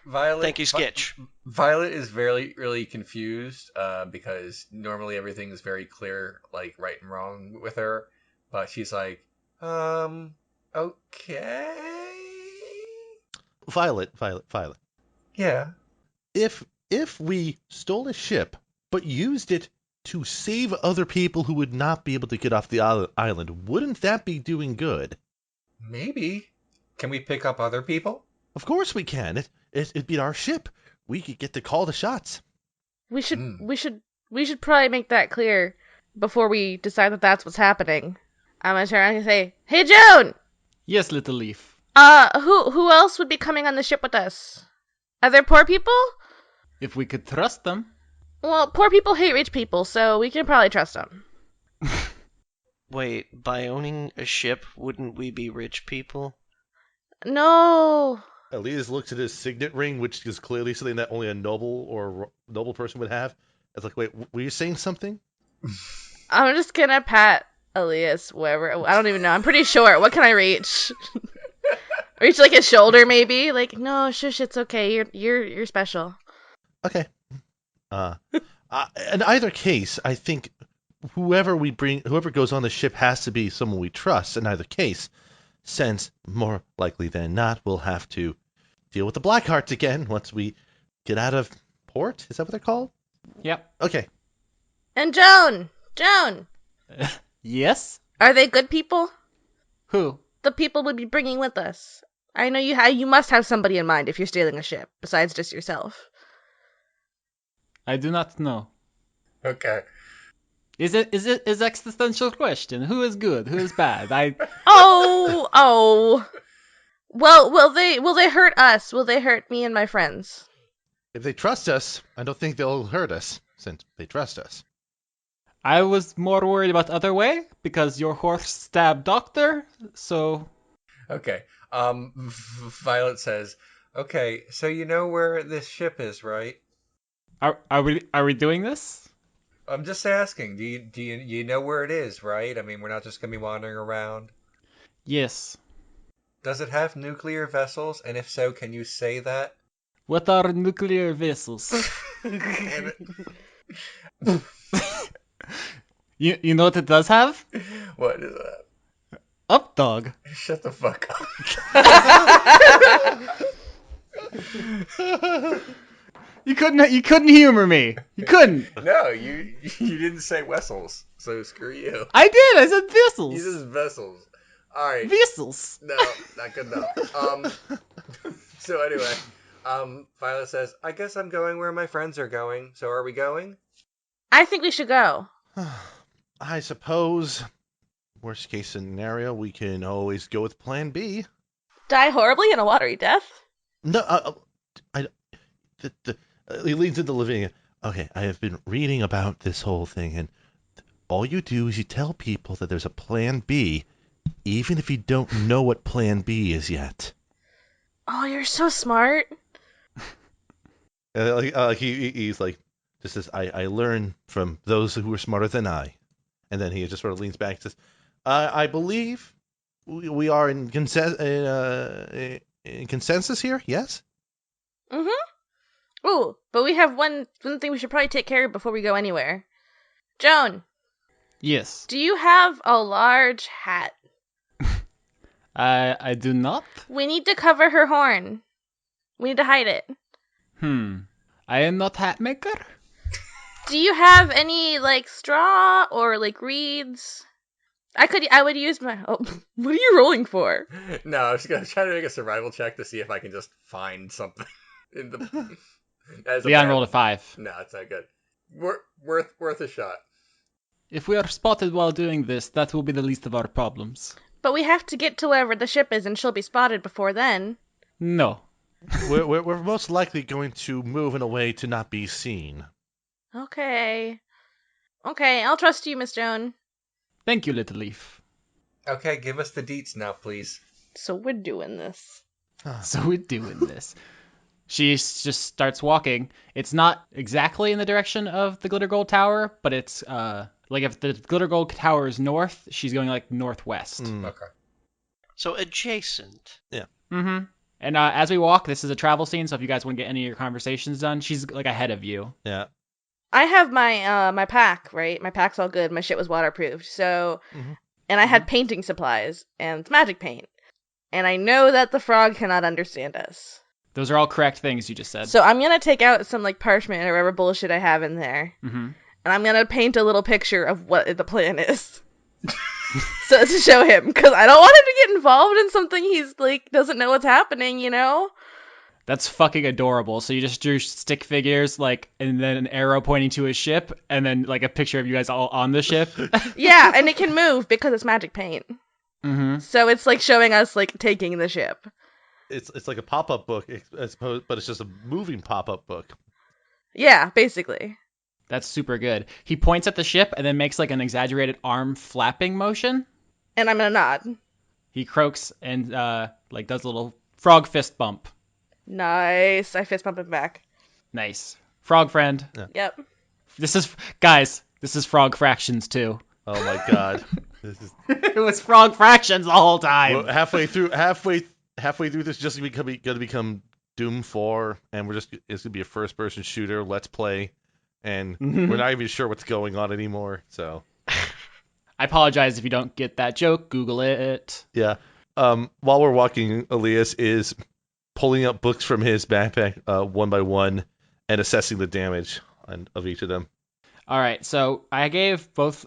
Violet. Thank you, Sketch. Violet is very, really confused because normally everything is very clear, like right and wrong with her. But she's like, okay. Violet. Yeah. If we stole a ship, but used it to save other people who would not be able to get off the island, wouldn't that be doing good? Maybe. Can we pick up other people? Of course we can. It'd be our ship. We could get to call the shots. We should probably make that clear before we decide that that's what's happening. I'm gonna turn around and say, "Hey, Joan! Yes, little leaf. Who else would be coming on the ship with us? Are there poor people? If we could trust them. Well, poor people hate rich people, so we can probably trust them." Wait, by owning a ship, wouldn't we be rich people? No. Elias looks at his signet ring, which is clearly something that only a noble person would have. It's like, wait, were you saying something? I'm just gonna pat Elias wherever. I don't even know. I'm pretty short. What can I reach? Reach like his shoulder, maybe. Like, no, shush, it's okay. You're special. Okay. In either case, I think whoever goes on the ship has to be someone we trust. In either case, since more likely than not, we'll have to deal with the Blackhearts again once we get out of port. Is that what they're called? Yep. Okay. And Joan. Yes? Are they good people? Who? The people we'll be bringing with us. I know you must have somebody in mind if you're stealing a ship, besides just yourself. I do not know. Okay. Is existential question? Who is good? Who is bad? Oh. Well, will they hurt us? Will they hurt me and my friends? If they trust us, I don't think they'll hurt us, since they trust us. I was more worried about the other way, because your horse stabbed Doctor, so... Okay. Violet says, okay, so you know where this ship is, right? Are we doing this? I'm just asking. Do you know where it is, right? I mean, we're not just gonna be wandering around. Yes. Does it have nuclear vessels? And if so, can you say that? What are nuclear vessels? Damn it. You know what it does have? What is that? Up dog. Shut the fuck up. You couldn't humor me. You couldn't. No, you didn't say wessels, so screw you. I did. I said vessels. You said vessels. All right. Vessels. No, not good enough. So anyway, Violet says, I guess I'm going where my friends are going. So are we going? I think we should go. I suppose, worst case scenario, we can always go with Plan B. Die horribly in a watery death? No, he leans into Lavinia. Okay, I have been reading about this whole thing, and all you do is you tell people that there's a Plan B, even if you don't know what Plan B is yet. Oh, you're so smart. He's like, this is I learn from those who are smarter than I, and then he just sort of leans back and says, I believe we are in consensus here. Yes. Mm-hmm. Ooh, but we have one thing we should probably take care of before we go anywhere. Joan, Yes. do you have a large hat? I do not. We need to cover her horn. We need to hide it. I am not hat maker. Do you have any, like, straw or, like, reeds? I would use my... Oh, what are you rolling for? No, I was gonna try to make a survival check to see if I can just find something in the. Leon rolled a 5. No, it's not good. Worth a shot. If we are spotted while doing this, that will be the least of our problems. But we have to get to wherever the ship is, and she'll be spotted before then. No. We're most likely going to move in a way to not be seen. Okay, I'll trust you, Miss Joan. Thank you, Little Leaf. Okay, give us the deets now, please. So we're doing this. So we're doing this. She just starts walking. It's not exactly in the direction of the Glitter Gold Tower, but it's like if the Glitter Gold Tower is north, she's going like northwest. Okay. So adjacent. Mm-hmm. And as we walk, this is a travel scene, so if you guys want to get any of your conversations done, she's like ahead of you. Yeah. I have my my pack, right? My pack's all good. My shit was waterproofed. So, and I had painting supplies and it's magic paint. And I know that the frog cannot understand us. Those are all correct things you just said. So I'm going to take out some like parchment or whatever bullshit I have in there. Mm-hmm. And I'm going to paint a little picture of what the plan is. So to show him, because I don't want him to get involved in something he's like doesn't know what's happening, you know? That's fucking adorable. So you just drew stick figures, like, and then an arrow pointing to a ship, and then like a picture of you guys all on the ship. Yeah, and it can move because it's magic paint. Mm-hmm. So it's like showing us like taking the ship. It's like a pop-up book, I suppose, but it's just a moving pop-up book. Yeah, basically. That's super good. He points at the ship and then makes like an exaggerated arm flapping motion. And I'm gonna nod. He croaks and like does a little frog fist bump. Nice. I fist bump him back. Nice. Frog friend. Yeah. Yep. This is frog fractions too. Oh my god. This is It was frog fractions the whole time. well, halfway through this just gonna become Doom 4, and it's gonna be a first-person shooter. Let's play, and we're not even sure what's going on anymore. So I apologize if you don't get that joke. Google it. yeah. While we're walking, Alias is pulling up books from his backpack one by one and assessing the damage of each of them. All right, so I gave both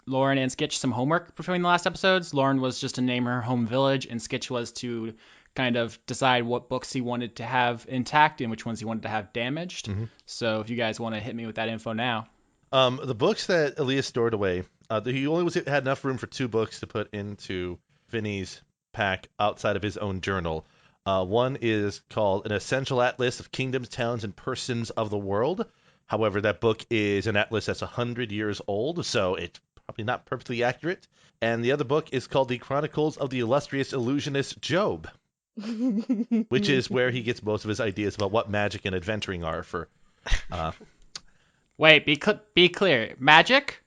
Lauren and Skitch some homework between the last episodes. Lauren was just to name her home village, and Skitch was to kind of decide what books he wanted to have intact and which ones he wanted to have damaged. So if you guys want to hit me with that info now. The books that Elias stored away, he only had enough room for 2 books to put into Vinny's pack outside of his own journal. One is called An Essential Atlas of Kingdoms, Towns, and Persons of the World. However, that book is an atlas that's 100 years old, so it's probably not perfectly accurate. And the other book is called The Chronicles of the Illustrious Illusionist Job, which is where he gets most of his ideas about what magic and adventuring are for... Wait, be clear. Magic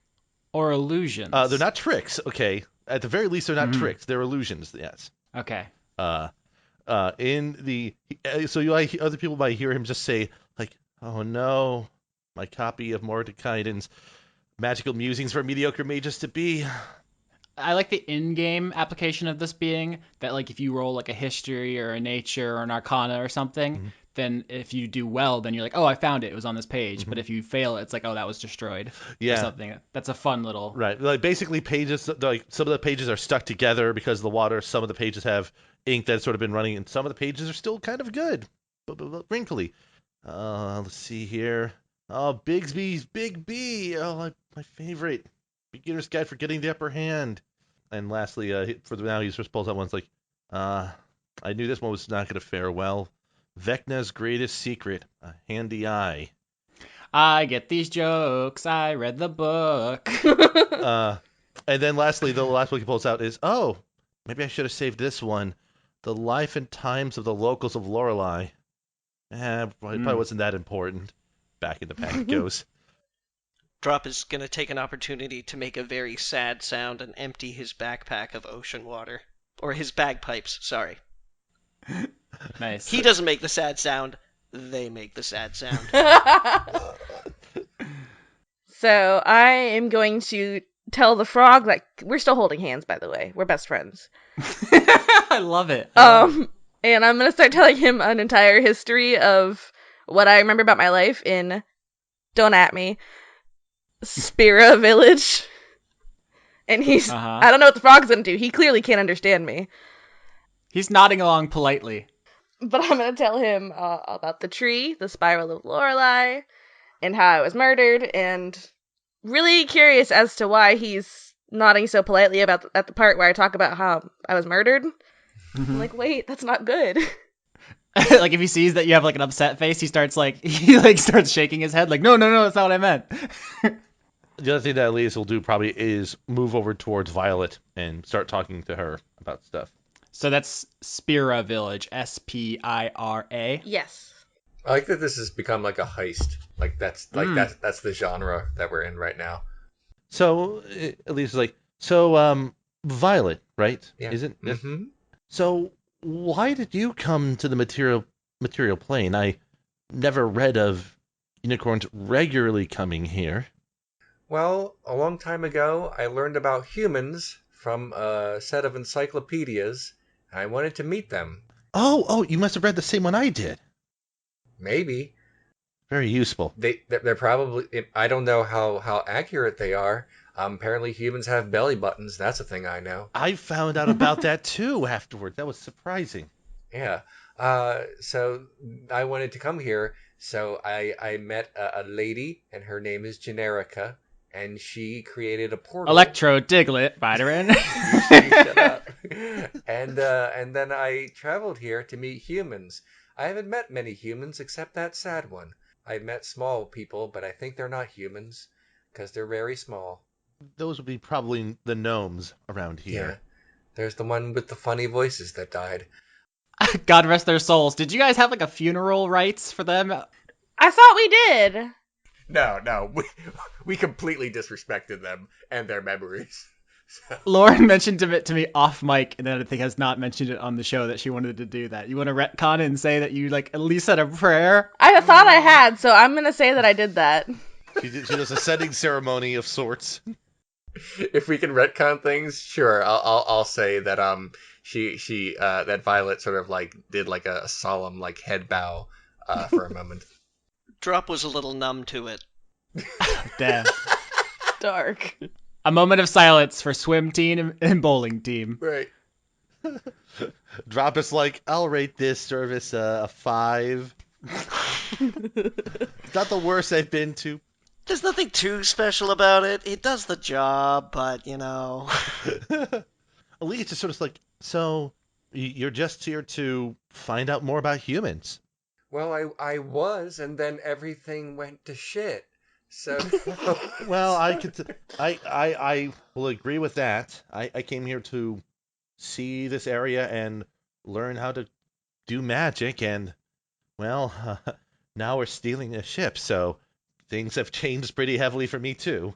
or illusions? They're not tricks, okay? At the very least, they're not tricks. They're illusions, yes. Okay. So other people might hear him just say, like, "Oh no, my copy of Mordecaiden's Magical Musings for Mediocre Mages to Be." I like the in-game application of this being that, like, if you roll like a history or a nature or an arcana or something, then if you do well, then you're like, oh, I found it. It was on this page. But if you fail, it's like, oh, that was destroyed. Yeah. Or something. That's a fun little... Right. Like, basically, pages, like, some of the pages are stuck together because of the water. Some of the pages have ink that's sort of been running, and some of the pages are still kind of good, but wrinkly. Let's see here. Oh, Bigsby's Big B. Oh, my favorite. Beginner's Guide for Getting the Upper Hand. And lastly, for now, he's just pulls out ones like, I knew this one was not going to fare well. Vecna's Greatest Secret, A Handy Eye. I get these jokes. I read the book. And then lastly, the last book he pulls out is, oh, maybe I should have saved this one. The Life and Times of the Locals of Lorelei. Probably wasn't that important. Back in the pack it goes. Drop is going to take an opportunity to make a very sad sound and empty his backpack of ocean water. Or his bagpipes, sorry. Nice. He doesn't make the sad sound, they make the sad sound. So I am going to tell the frog that we're still holding hands, by the way. We're best friends. I love it. And I'm going to start telling him an entire history of what I remember about my life in, don't at me, Spira Village. And he's, I don't know what the frog's going to do. He clearly can't understand me. He's nodding along politely. But I'm going to tell him about the tree, the spiral of Lorelei, and how I was murdered, and really curious as to why he's nodding so politely at the part where I talk about how I was murdered. I'm like, wait, that's not good. Like, if he sees that you have, like, an upset face, he starts shaking his head, like, no, that's not what I meant. The other thing that Elias will do probably is move over towards Violet and start talking to her about stuff. So that's Spira Village, Spira. Yes. I like that this has become like a heist. That's the genre that we're in right now. So Elias is like, so Violet, right? Yeah. Isn't it? Mm-hmm. So why did you come to the material plane? I never read of unicorns regularly coming here. Well, a long time ago, I learned about humans from a set of encyclopedias. I wanted to meet them. Oh, you must have read the same one I did. Maybe. Very useful. They're probably... I don't know how accurate they are. Apparently humans have belly buttons. That's a thing I know. I found out about that too afterward. That was surprising. Yeah. So I wanted to come here. So I met a lady, and her name is Generica, and she created a portal. Electro Diglett, Byron. Shut up. And then I traveled here to meet humans. I haven't met many humans except that sad one. I've met small people, but I think they're not humans because they're very small. Those would be probably the gnomes around here. Yeah. There's the one with the funny voices that died. God rest their souls. Did you guys have like a funeral rites for them? I thought we did. No, we completely disrespected them and their memories. So. Lauren mentioned it to me off mic, and then I think has not mentioned it on the show that she wanted to do that. You want to retcon it and say that you like at least said a prayer? I thought I had, so I'm gonna say that I did that. She does a setting ceremony of sorts. If we can retcon things, sure. I'll say that she that Violet sort of like did like a solemn like head bow for a moment. Drop was a little numb to it. Damn. Dark. A moment of silence for swim team and bowling team. Right. Drop is like, I'll rate this service a 5. It's not the worst I've been to. There's nothing too special about it. It does the job, but, you know. Alias is sort of like, so you're just here to find out more about humans. Well, I was, and then everything went to shit. So Well, I will agree with that. I came here to see this area and learn how to do magic, and well, now we're stealing a ship, so things have changed pretty heavily for me too.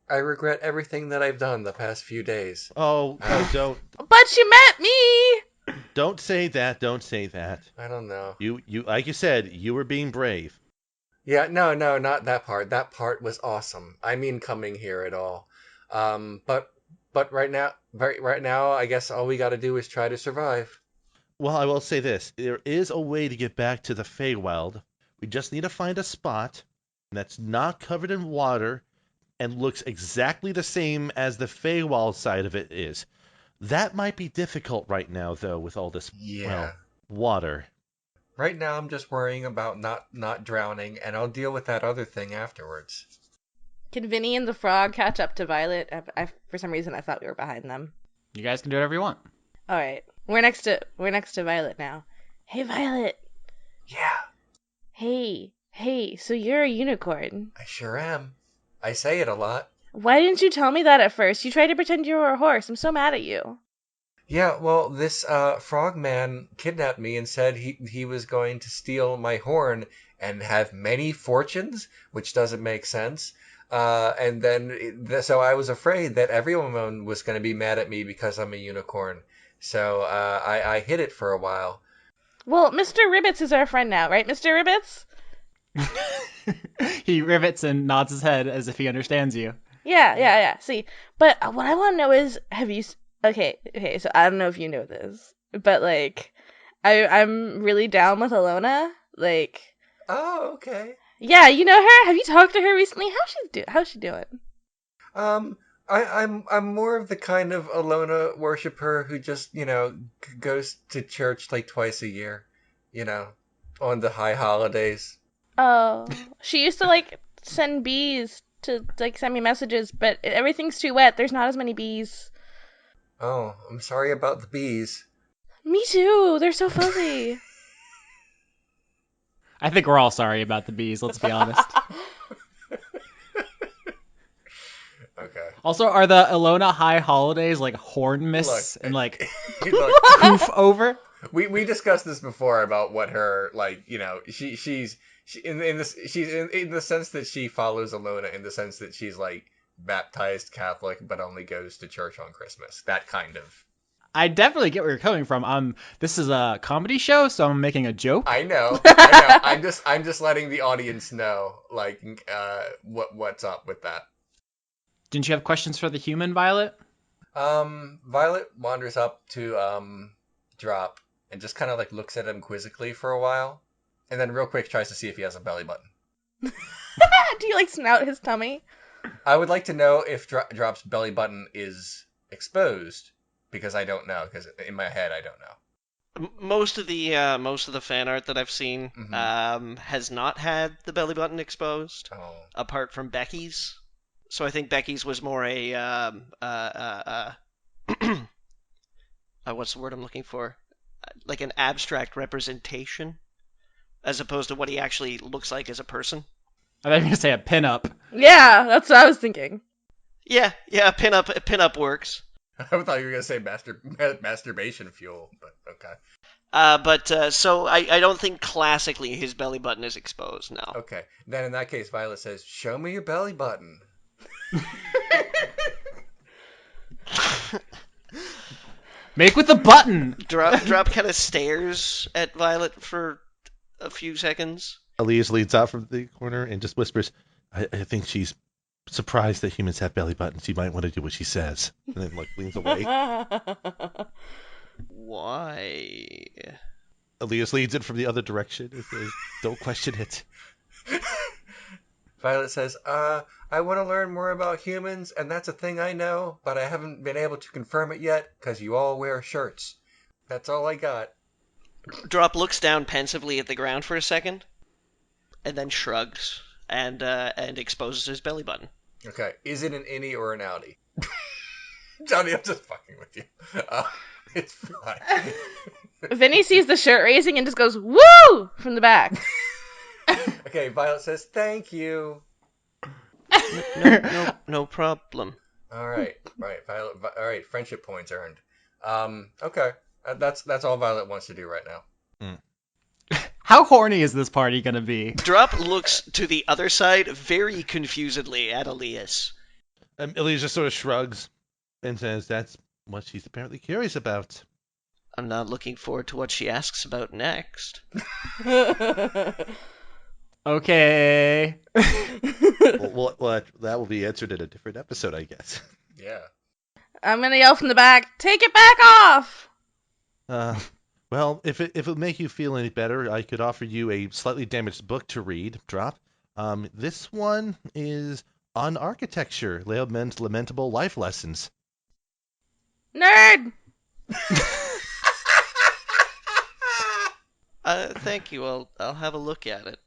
I regret everything that I've done the past few days. Oh, don't But you met me! don't say that. Don't say that. I don't know. You like you said, you were being brave. Yeah, no, not that part. That part was awesome. I mean, coming here at all. But right now, I guess all we got to do is try to survive. Well, I will say this. There is a way to get back to the Feywild. We just need to find a spot that's not covered in water and looks exactly the same as the Feywild side of it is. That might be difficult right now, though, with all this, Yeah. water. Right now, I'm just worrying about not drowning, and I'll deal with that other thing afterwards. Can Vinny and the frog catch up to Violet? For some reason, I thought we were behind them. You guys can do whatever you want. All right, we're next to Violet now. Hey, Violet. Yeah, Hey. So you're a unicorn. I sure am. I say it a lot. Why didn't you tell me that at first? You tried to pretend you were a horse. I'm so mad at you. Yeah, well, this frogman kidnapped me and said he was going to steal my horn and have many fortunes, which doesn't make sense. And then, so I was afraid that everyone was going to be mad at me because I'm a unicorn. So I hid it for a while. Well, Mr. Ribbits is our friend now, right, Mr. Ribbits? He rivets and nods his head as if he understands you. Yeah. See, but what I want to know is, okay, so I don't know if you know this, but, like, I'm really down with Alona. Like, Oh, okay. yeah, you know her? Have you talked to her recently? How's she doing? I'm more of the kind of Alona worshiper who just, goes to church like twice a year, on the high holidays. Oh, she used to, like, send bees to, like, send me messages, but everything's too wet. There's not as many bees. Oh, I'm sorry about the bees. Me too. They're so fuzzy. I think we're all sorry about the bees, let's be honest. Okay. Also, are the Ilona High holidays like horn mists Look, and like Look, poof over? we discussed this before about what her she's in the sense that she follows Alona, in the sense that she's like baptized Catholic but only goes to church on Christmas. That kind of. I definitely get where you're coming from. This is a comedy show, so I'm making a joke. I know. I'm just letting the audience know, like, what's up with that. Didn't you have questions for the human, Violet? Violet wanders up to Drop and just kind of like looks at him quizzically for a while, and then real quick tries to see if he has a belly button. Do you, like, snout his tummy? I would like to know if Drop's belly button is exposed, because I don't know, because in my head I don't know. Most of the fan art that I've seen has not had the belly button exposed, apart from Becky's. So I think Becky's was more a what's the word I'm looking for? Like an abstract representation, as opposed to what he actually looks like as a person. I thought you were gonna say a pinup. Yeah, that's what I was thinking. Yeah, pinup works. I thought you were gonna say masturbation fuel, but okay. So I don't think classically his belly button is exposed now. Okay, then in that case, Violet says, "Show me your belly button." Make with the button. Drop kind of stares at Violet for a few seconds. Alias leads out from the corner and just whispers, I think she's surprised that humans have belly buttons. You might want to do what she says. And then, like, leans away. Why? Alias leads it from the other direction and says, don't question it. Violet says, I want to learn more about humans, and that's a thing I know, but I haven't been able to confirm it yet, because you all wear shirts. That's all I got. Drop looks down pensively at the ground for a second, and then shrugs and exposes his belly button. Okay, is it an innie or an outie? Johnny, I'm just fucking with you. It's fine. Vinny sees the shirt raising and just goes, woo! From the back. Okay, Violet says, thank you. No problem. All right, Violet. All right, friendship points earned. Okay, that's all Violet wants to do right now. How horny is this party gonna be? Drop looks to the other side very confusedly at Alias. Elias just sort of shrugs and says that's what she's apparently curious about. I'm not looking forward to what she asks about next. Okay. Well, that will be answered in a different episode, I guess. Yeah. I'm gonna yell from the back, take it back off! Well, if it would make you feel any better, I could offer you a slightly damaged book to read, Drop. This one is on architecture, Leomen's Lamentable Life Lessons. Nerd! Thank you. I'll have a look at it.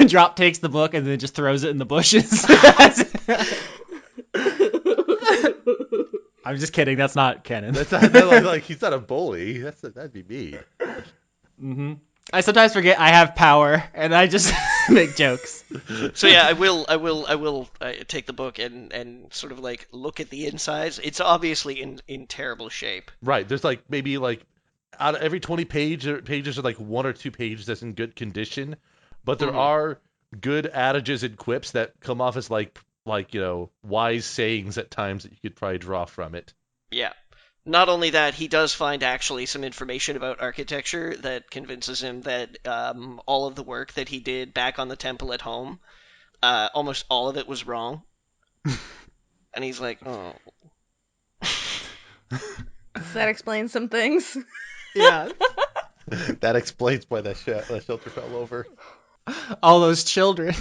Drop takes the book and then just throws it in the bushes. I'm just kidding. That's not canon. That's not, like he's not a bully. That'd be mean. Mm-hmm. I sometimes forget I have power and I just make jokes. So yeah, I will take the book and sort of like look at the insides. It's obviously in terrible shape. Right. There's like maybe like out of every 20 pages are like 1 or 2 pages that's in good condition, but there are good adages and quips that come off as like wise sayings at times that you could probably draw from it. Yeah. Not only that, he does find actually some information about architecture that convinces him that all of the work that he did back on the temple at home, almost all of it was wrong. And he's like, oh. Does that explain some things? Yeah. That explains why that shelter fell over. All those children.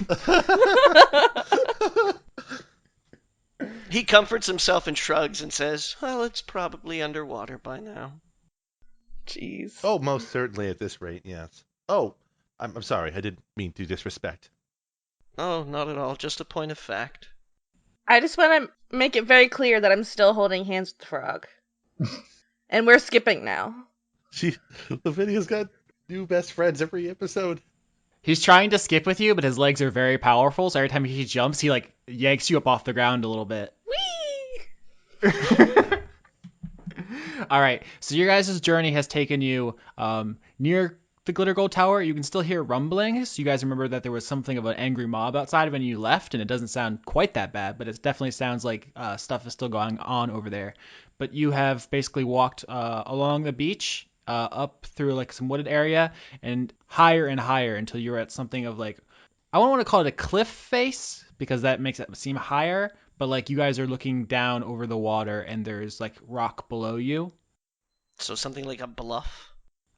He comforts himself and shrugs and says, well, it's probably underwater by now. Jeez. Oh, most certainly at this rate, yes. Oh, I'm sorry. I didn't mean to disrespect. Oh, not at all. Just a point of fact. I just want to make it very clear that I'm still holding hands with the frog. And we're skipping now. Lavinia's got new best friends every episode. He's trying to skip with you, but his legs are very powerful, so every time he jumps, he like yanks you up off the ground a little bit. Whee! All right, so your guys' journey has taken you near the Glitter Gold Tower. You can still hear rumblings. You guys remember that there was something of an angry mob outside when you left, and it doesn't sound quite that bad, but it definitely sounds like stuff is still going on over there. But you have basically walked along the beach, up through like some wooded area, and higher until you're at something of like, I don't want to call it a cliff face because that makes it seem higher, but like you guys are looking down over the water and there's like rock below you. So something like a bluff?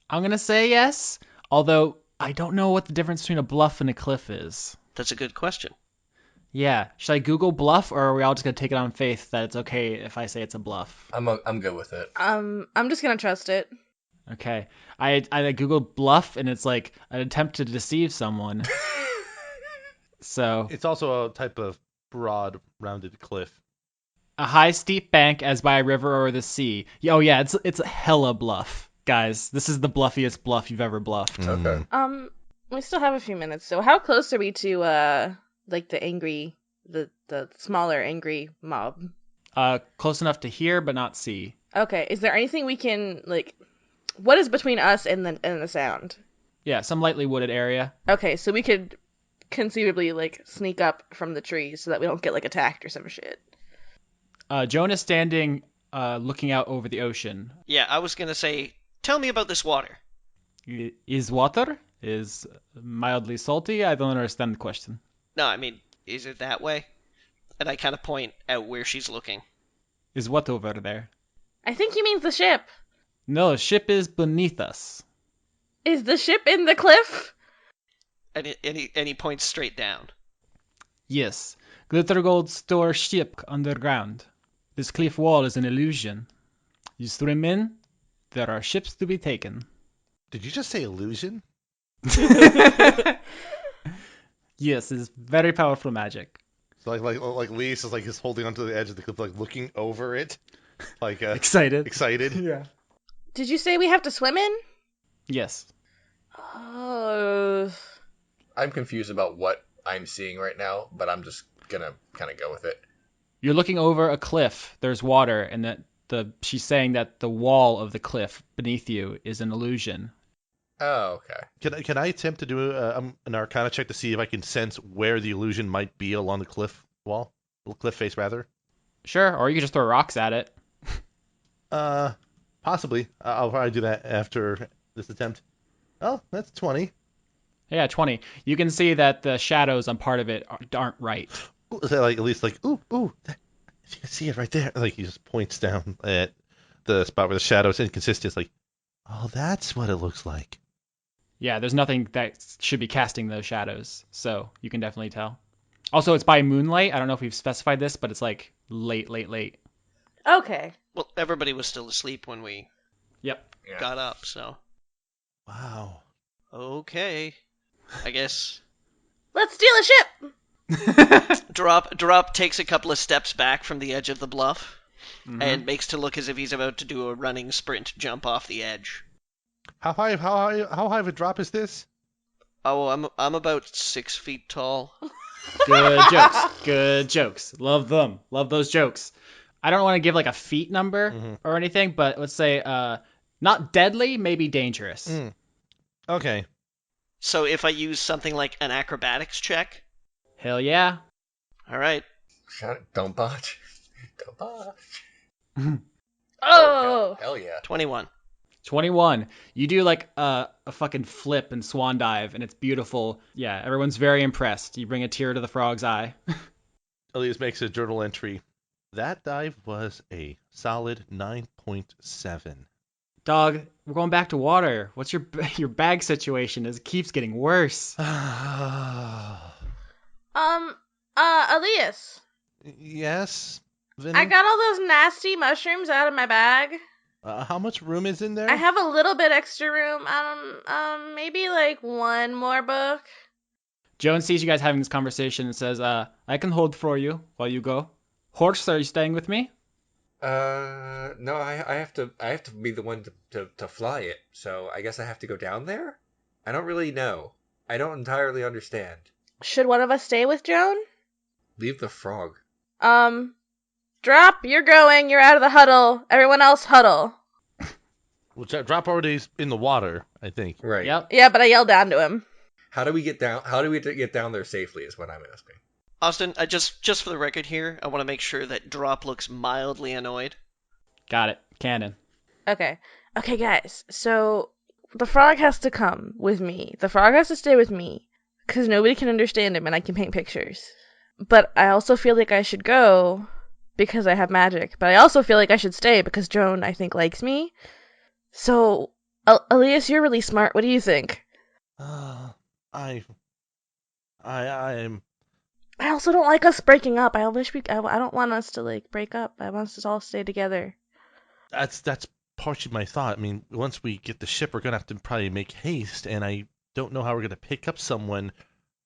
I'm gonna say yes, although I don't know what the difference between a bluff and a cliff is. That's a good question. Yeah, should I Google bluff, or are we all just gonna take it on faith that it's okay if I say it's a bluff? I'm good with it. I'm just gonna trust it. Okay, I Googled bluff, and it's like an attempt to deceive someone. So It's also a type of broad, rounded cliff. a high steep bank as by a river or the sea. Oh yeah, it's a hella bluff, guys. This is the bluffiest bluff you've ever bluffed. Okay. We still have a few minutes, so how close are we to like the smaller angry mob? Close enough to hear but not see. Okay, is there anything we can like? What is between us and the sound? Yeah, some lightly wooded area. Okay, so we could conceivably like sneak up from the trees so that we don't get like attacked or some shit. Joan is standing, looking out over the ocean. Yeah, I was gonna say, tell me about this water. Is water? Is mildly salty? I don't understand the question. No, I mean, is it that way? And I kind of point out where she's looking. Is what over there? I think he means the ship. No, ship is beneath us. Is the ship in the cliff? And he points straight down. Yes. Glittergold store ship underground. This cliff wall is an illusion. You swim in, there are ships to be taken. Did you just say illusion? Yes, it's very powerful magic. So like Leas is like he's holding onto the edge of the cliff, like looking over it, like Excited. excited. Yeah. Did you say we have to swim in? Yes. Oh. I'm confused about what I'm seeing right now, but I'm just gonna kind of go with it. You're looking over a cliff. There's water, and she's saying that the wall of the cliff beneath you is an illusion. Oh, okay. Can I attempt to do an Arcana check to see if I can sense where the illusion might be along the cliff wall, cliff face rather? Sure, or you can just throw rocks at it. Possibly. I'll probably do that after this attempt. Oh, that's 20. Yeah, 20. You can see that the shadows on part of it aren't right. Is that like at least like ooh, you can see it right there? Like he just points down at the spot where the shadow's inconsistent. It's like, oh, that's what it looks like. Yeah, there's nothing that should be casting those shadows, so you can definitely tell. Also, it's by moonlight. I don't know if we've specified this, but it's like late. Okay. Well, everybody was still asleep when we Yep. Yeah. got up, so Wow. okay. I guess Let's steal a ship! Drop takes a couple of steps back from the edge of the bluff Mhm. and makes to look as if he's about to do a running sprint jump off the edge. How high of a drop is this? Oh, I'm about 6 feet tall. Good jokes. Love them. Love those jokes. I don't want to give like a feet number or anything, but let's say not deadly, maybe dangerous. Okay. So if I use something like an acrobatics check, Hell yeah. all right. Don't botch. Don't botch. Oh! Hell yeah. 21. 21. You do like a fucking flip and swan dive, and it's beautiful. Yeah, everyone's very impressed. You bring a tear to the frog's eye. Alias makes a journal entry. That dive was a solid 9.7. Dog, we're going back to water. What's your bag situation? It keeps getting worse. Alias. Yes, Vinny? I got all those nasty mushrooms out of my bag. How much room is in there? I have a little bit extra room. Maybe like one more book. Joan sees you guys having this conversation and says, I can hold for you while you go. Horse, are you staying with me? No, I have to be the one to fly it, so I guess I have to go down there? I don't really know. I don't entirely understand. Should one of us stay with Joan? Leave the frog. Drop, you're going. You're out of the huddle. Everyone else huddle. Well, Drop already is in the water, I think. Right. Yep. Yeah, but I yelled down to him. How do we get down there safely is what I'm asking. Austin, I just for the record here, I want to make sure that Drop looks mildly annoyed. Got it. Canon. Okay, guys. So the frog has to come with me. The frog has to stay with me because nobody can understand him and I can paint pictures. But I also feel like I should go because I have magic. But I also feel like I should stay because Joan, I think, likes me. So, Alias, you're really smart. What do you think? I'm. I also don't like us breaking up. I don't want us to like break up. I want us to all stay together. That's partially my thought. I mean, once we get the ship, we're gonna have to probably make haste, and I don't know how we're gonna pick up someone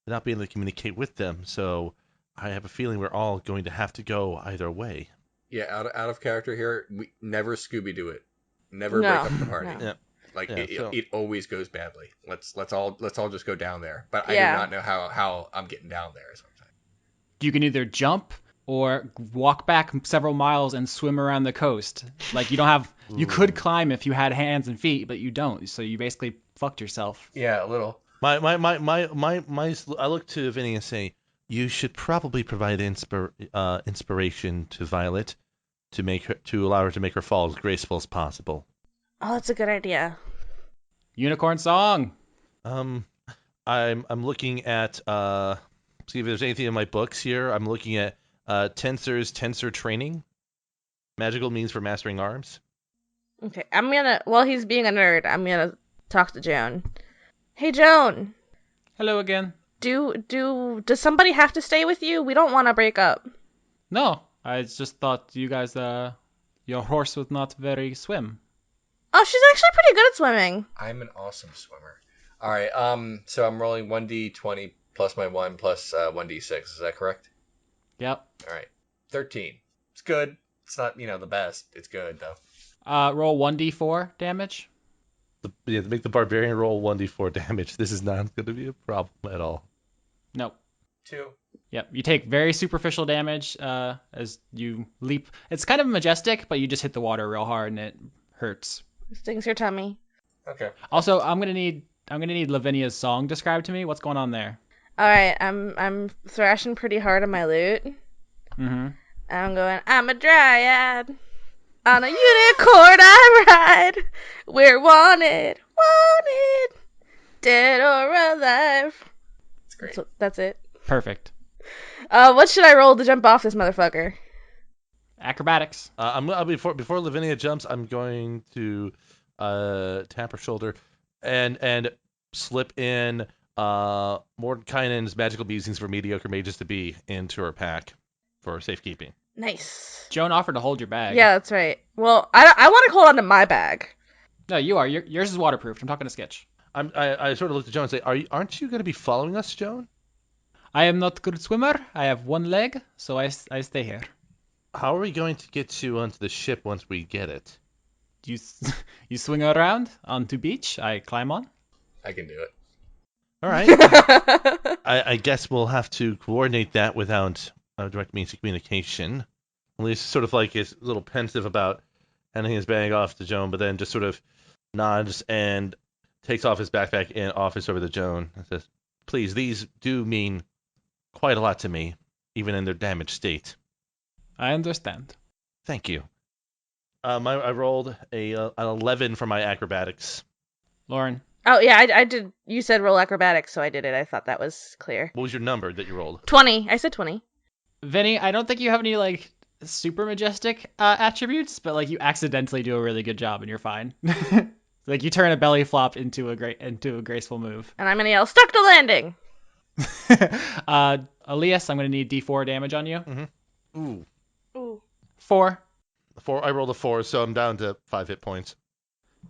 without being able to communicate with them. So I have a feeling we're all going to have to go either way. Yeah, out of character here. We never Scooby Doo it. Never No, break up the party. no. Yeah. Like Yeah, it always goes badly. Let's all just go down there. But I Yeah. do not know how I'm getting down there. Is what I'm saying. You can either jump or walk back several miles and swim around the coast. Like, you don't have... You could climb if you had hands and feet, but you don't. So you basically fucked yourself. Yeah, a little. I look to Vinny and say, you should probably provide inspiration to Violet to allow her to make her fall as graceful as possible. Oh, that's a good idea. Unicorn song. I'm looking at see if there's anything in my books here. I'm looking at Tensor training, magical means for mastering arms. Okay, while he's being a nerd, I'm gonna talk to Joan. Hey, Joan. Hello again. Does somebody have to stay with you? We don't want to break up. No, I just thought you guys, your horse would not very swim. Oh, she's actually pretty good at swimming. I'm an awesome swimmer. All right. So I'm rolling 1d20 plus my 1 plus 1d6. Is that correct? Yep. All right. 13. It's good. It's not, the best. It's good though. Roll 1d4 damage. To make the barbarian roll 1d4 damage. This is not going to be a problem at all. Nope. 2. Yep. You take very superficial damage as you leap. It's kind of majestic, but you just hit the water real hard and it hurts. Stings your tummy. Okay. Also, I'm gonna need Lavinia's song described to me. What's going on there? All right, I'm thrashing pretty hard on my lute. Mm-hmm. I'm going. I'm a dryad. On a unicorn I ride. We're wanted, dead or alive. That's great. That's it. Perfect. What should I roll to jump off this motherfucker? Acrobatics. Before Lavinia jumps, I'm going to tap her shoulder and slip in Mordekainen's magical musings for mediocre mages to be into her pack for safekeeping. Nice. Joan offered to hold your bag. Yeah, that's right. Well, I want to hold on to my bag. No, you are. Yours is waterproof. I'm talking to Sketch. I sort of looked at Joan and say, aren't you going to be following us, Joan? I am not a good swimmer. I have one leg, so I stay here. How are we going to get you onto the ship once we get it? You swing around onto beach. I climb on. I can do it. All right. I guess we'll have to coordinate that without direct means of communication. Alias sort of like is a little pensive about handing his bag off to Joan, but then just sort of nods and takes off his backpack and offers over to Joan and says, "Please, these do mean quite a lot to me, even in their damaged state." I understand. Thank you. I rolled an 11 for my acrobatics. Lauren. Oh, yeah, I did. You said roll acrobatics, so I did it. I thought that was clear. What was your number that you rolled? 20. I said 20. Vinny, I don't think you have any, super majestic attributes, but, you accidentally do a really good job and you're fine. You turn a belly flop into a graceful move. And I'm going to yell, stuck to landing! Alias, I'm going to need D4 damage on you. Mm-hmm. Ooh. 4. I rolled a 4, so I'm down to 5 hit points.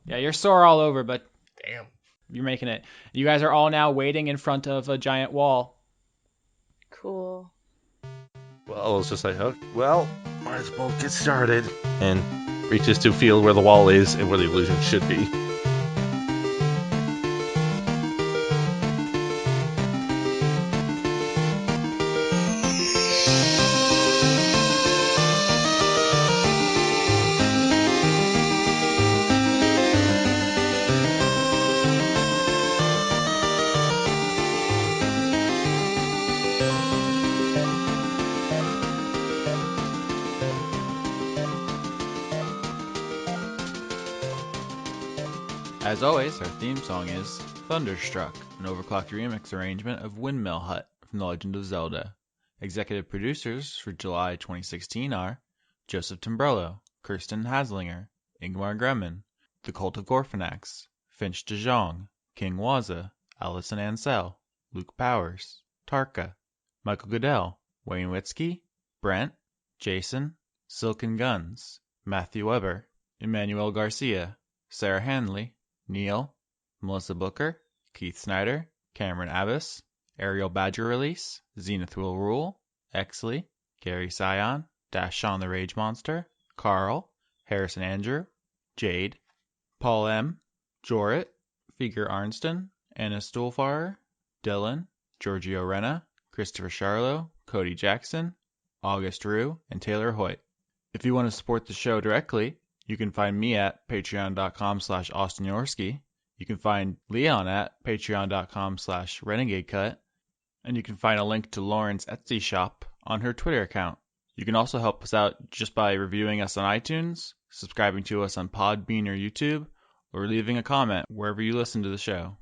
Yeah, you're sore all over, but Damn. you're making it. You guys are all now waiting in front of a giant wall. Cool. Well, it's just like, oh, well, might as well get started. And reaches to feel where the wall is and where the illusion should be. As always, our theme song is Thunderstruck, an overclocked remix arrangement of Windmill Hut from The Legend of Zelda. Executive producers for July 2016 are Joseph Timbrello, Kirsten Haslinger, Ingmar Gremmen, The Cult of Gorfanax, Finch de Jong, King Waza, Allison Ansell, Luke Powers, Tarka, Michael Goodell, Wayne Witzke, Brent, Jason, Silken Guns, Matthew Weber, Emmanuel Garcia, Sarah Hanley, Neil, Melissa Booker, Keith Snyder, Cameron Abbas, Ariel Badger Release, Zenith Will Rule, Exley, Gary Sion, Dash Sean the Rage Monster, Carl, Harrison Andrew, Jade, Paul M., Jorrit, Figure Arnston, Anna Stuhlfarer, Dylan, Giorgio Renna, Christopher Charlo, Cody Jackson, August Rue, and Taylor Hoyt. If you want to support the show directly, you can find me at patreon.com/Austin Yorsky. You can find Leon at patreon.com/RenegadeCut. And you can find a link to Lauren's Etsy shop on her Twitter account. You can also help us out just by reviewing us on iTunes, subscribing to us on Podbean or YouTube, or leaving a comment wherever you listen to the show.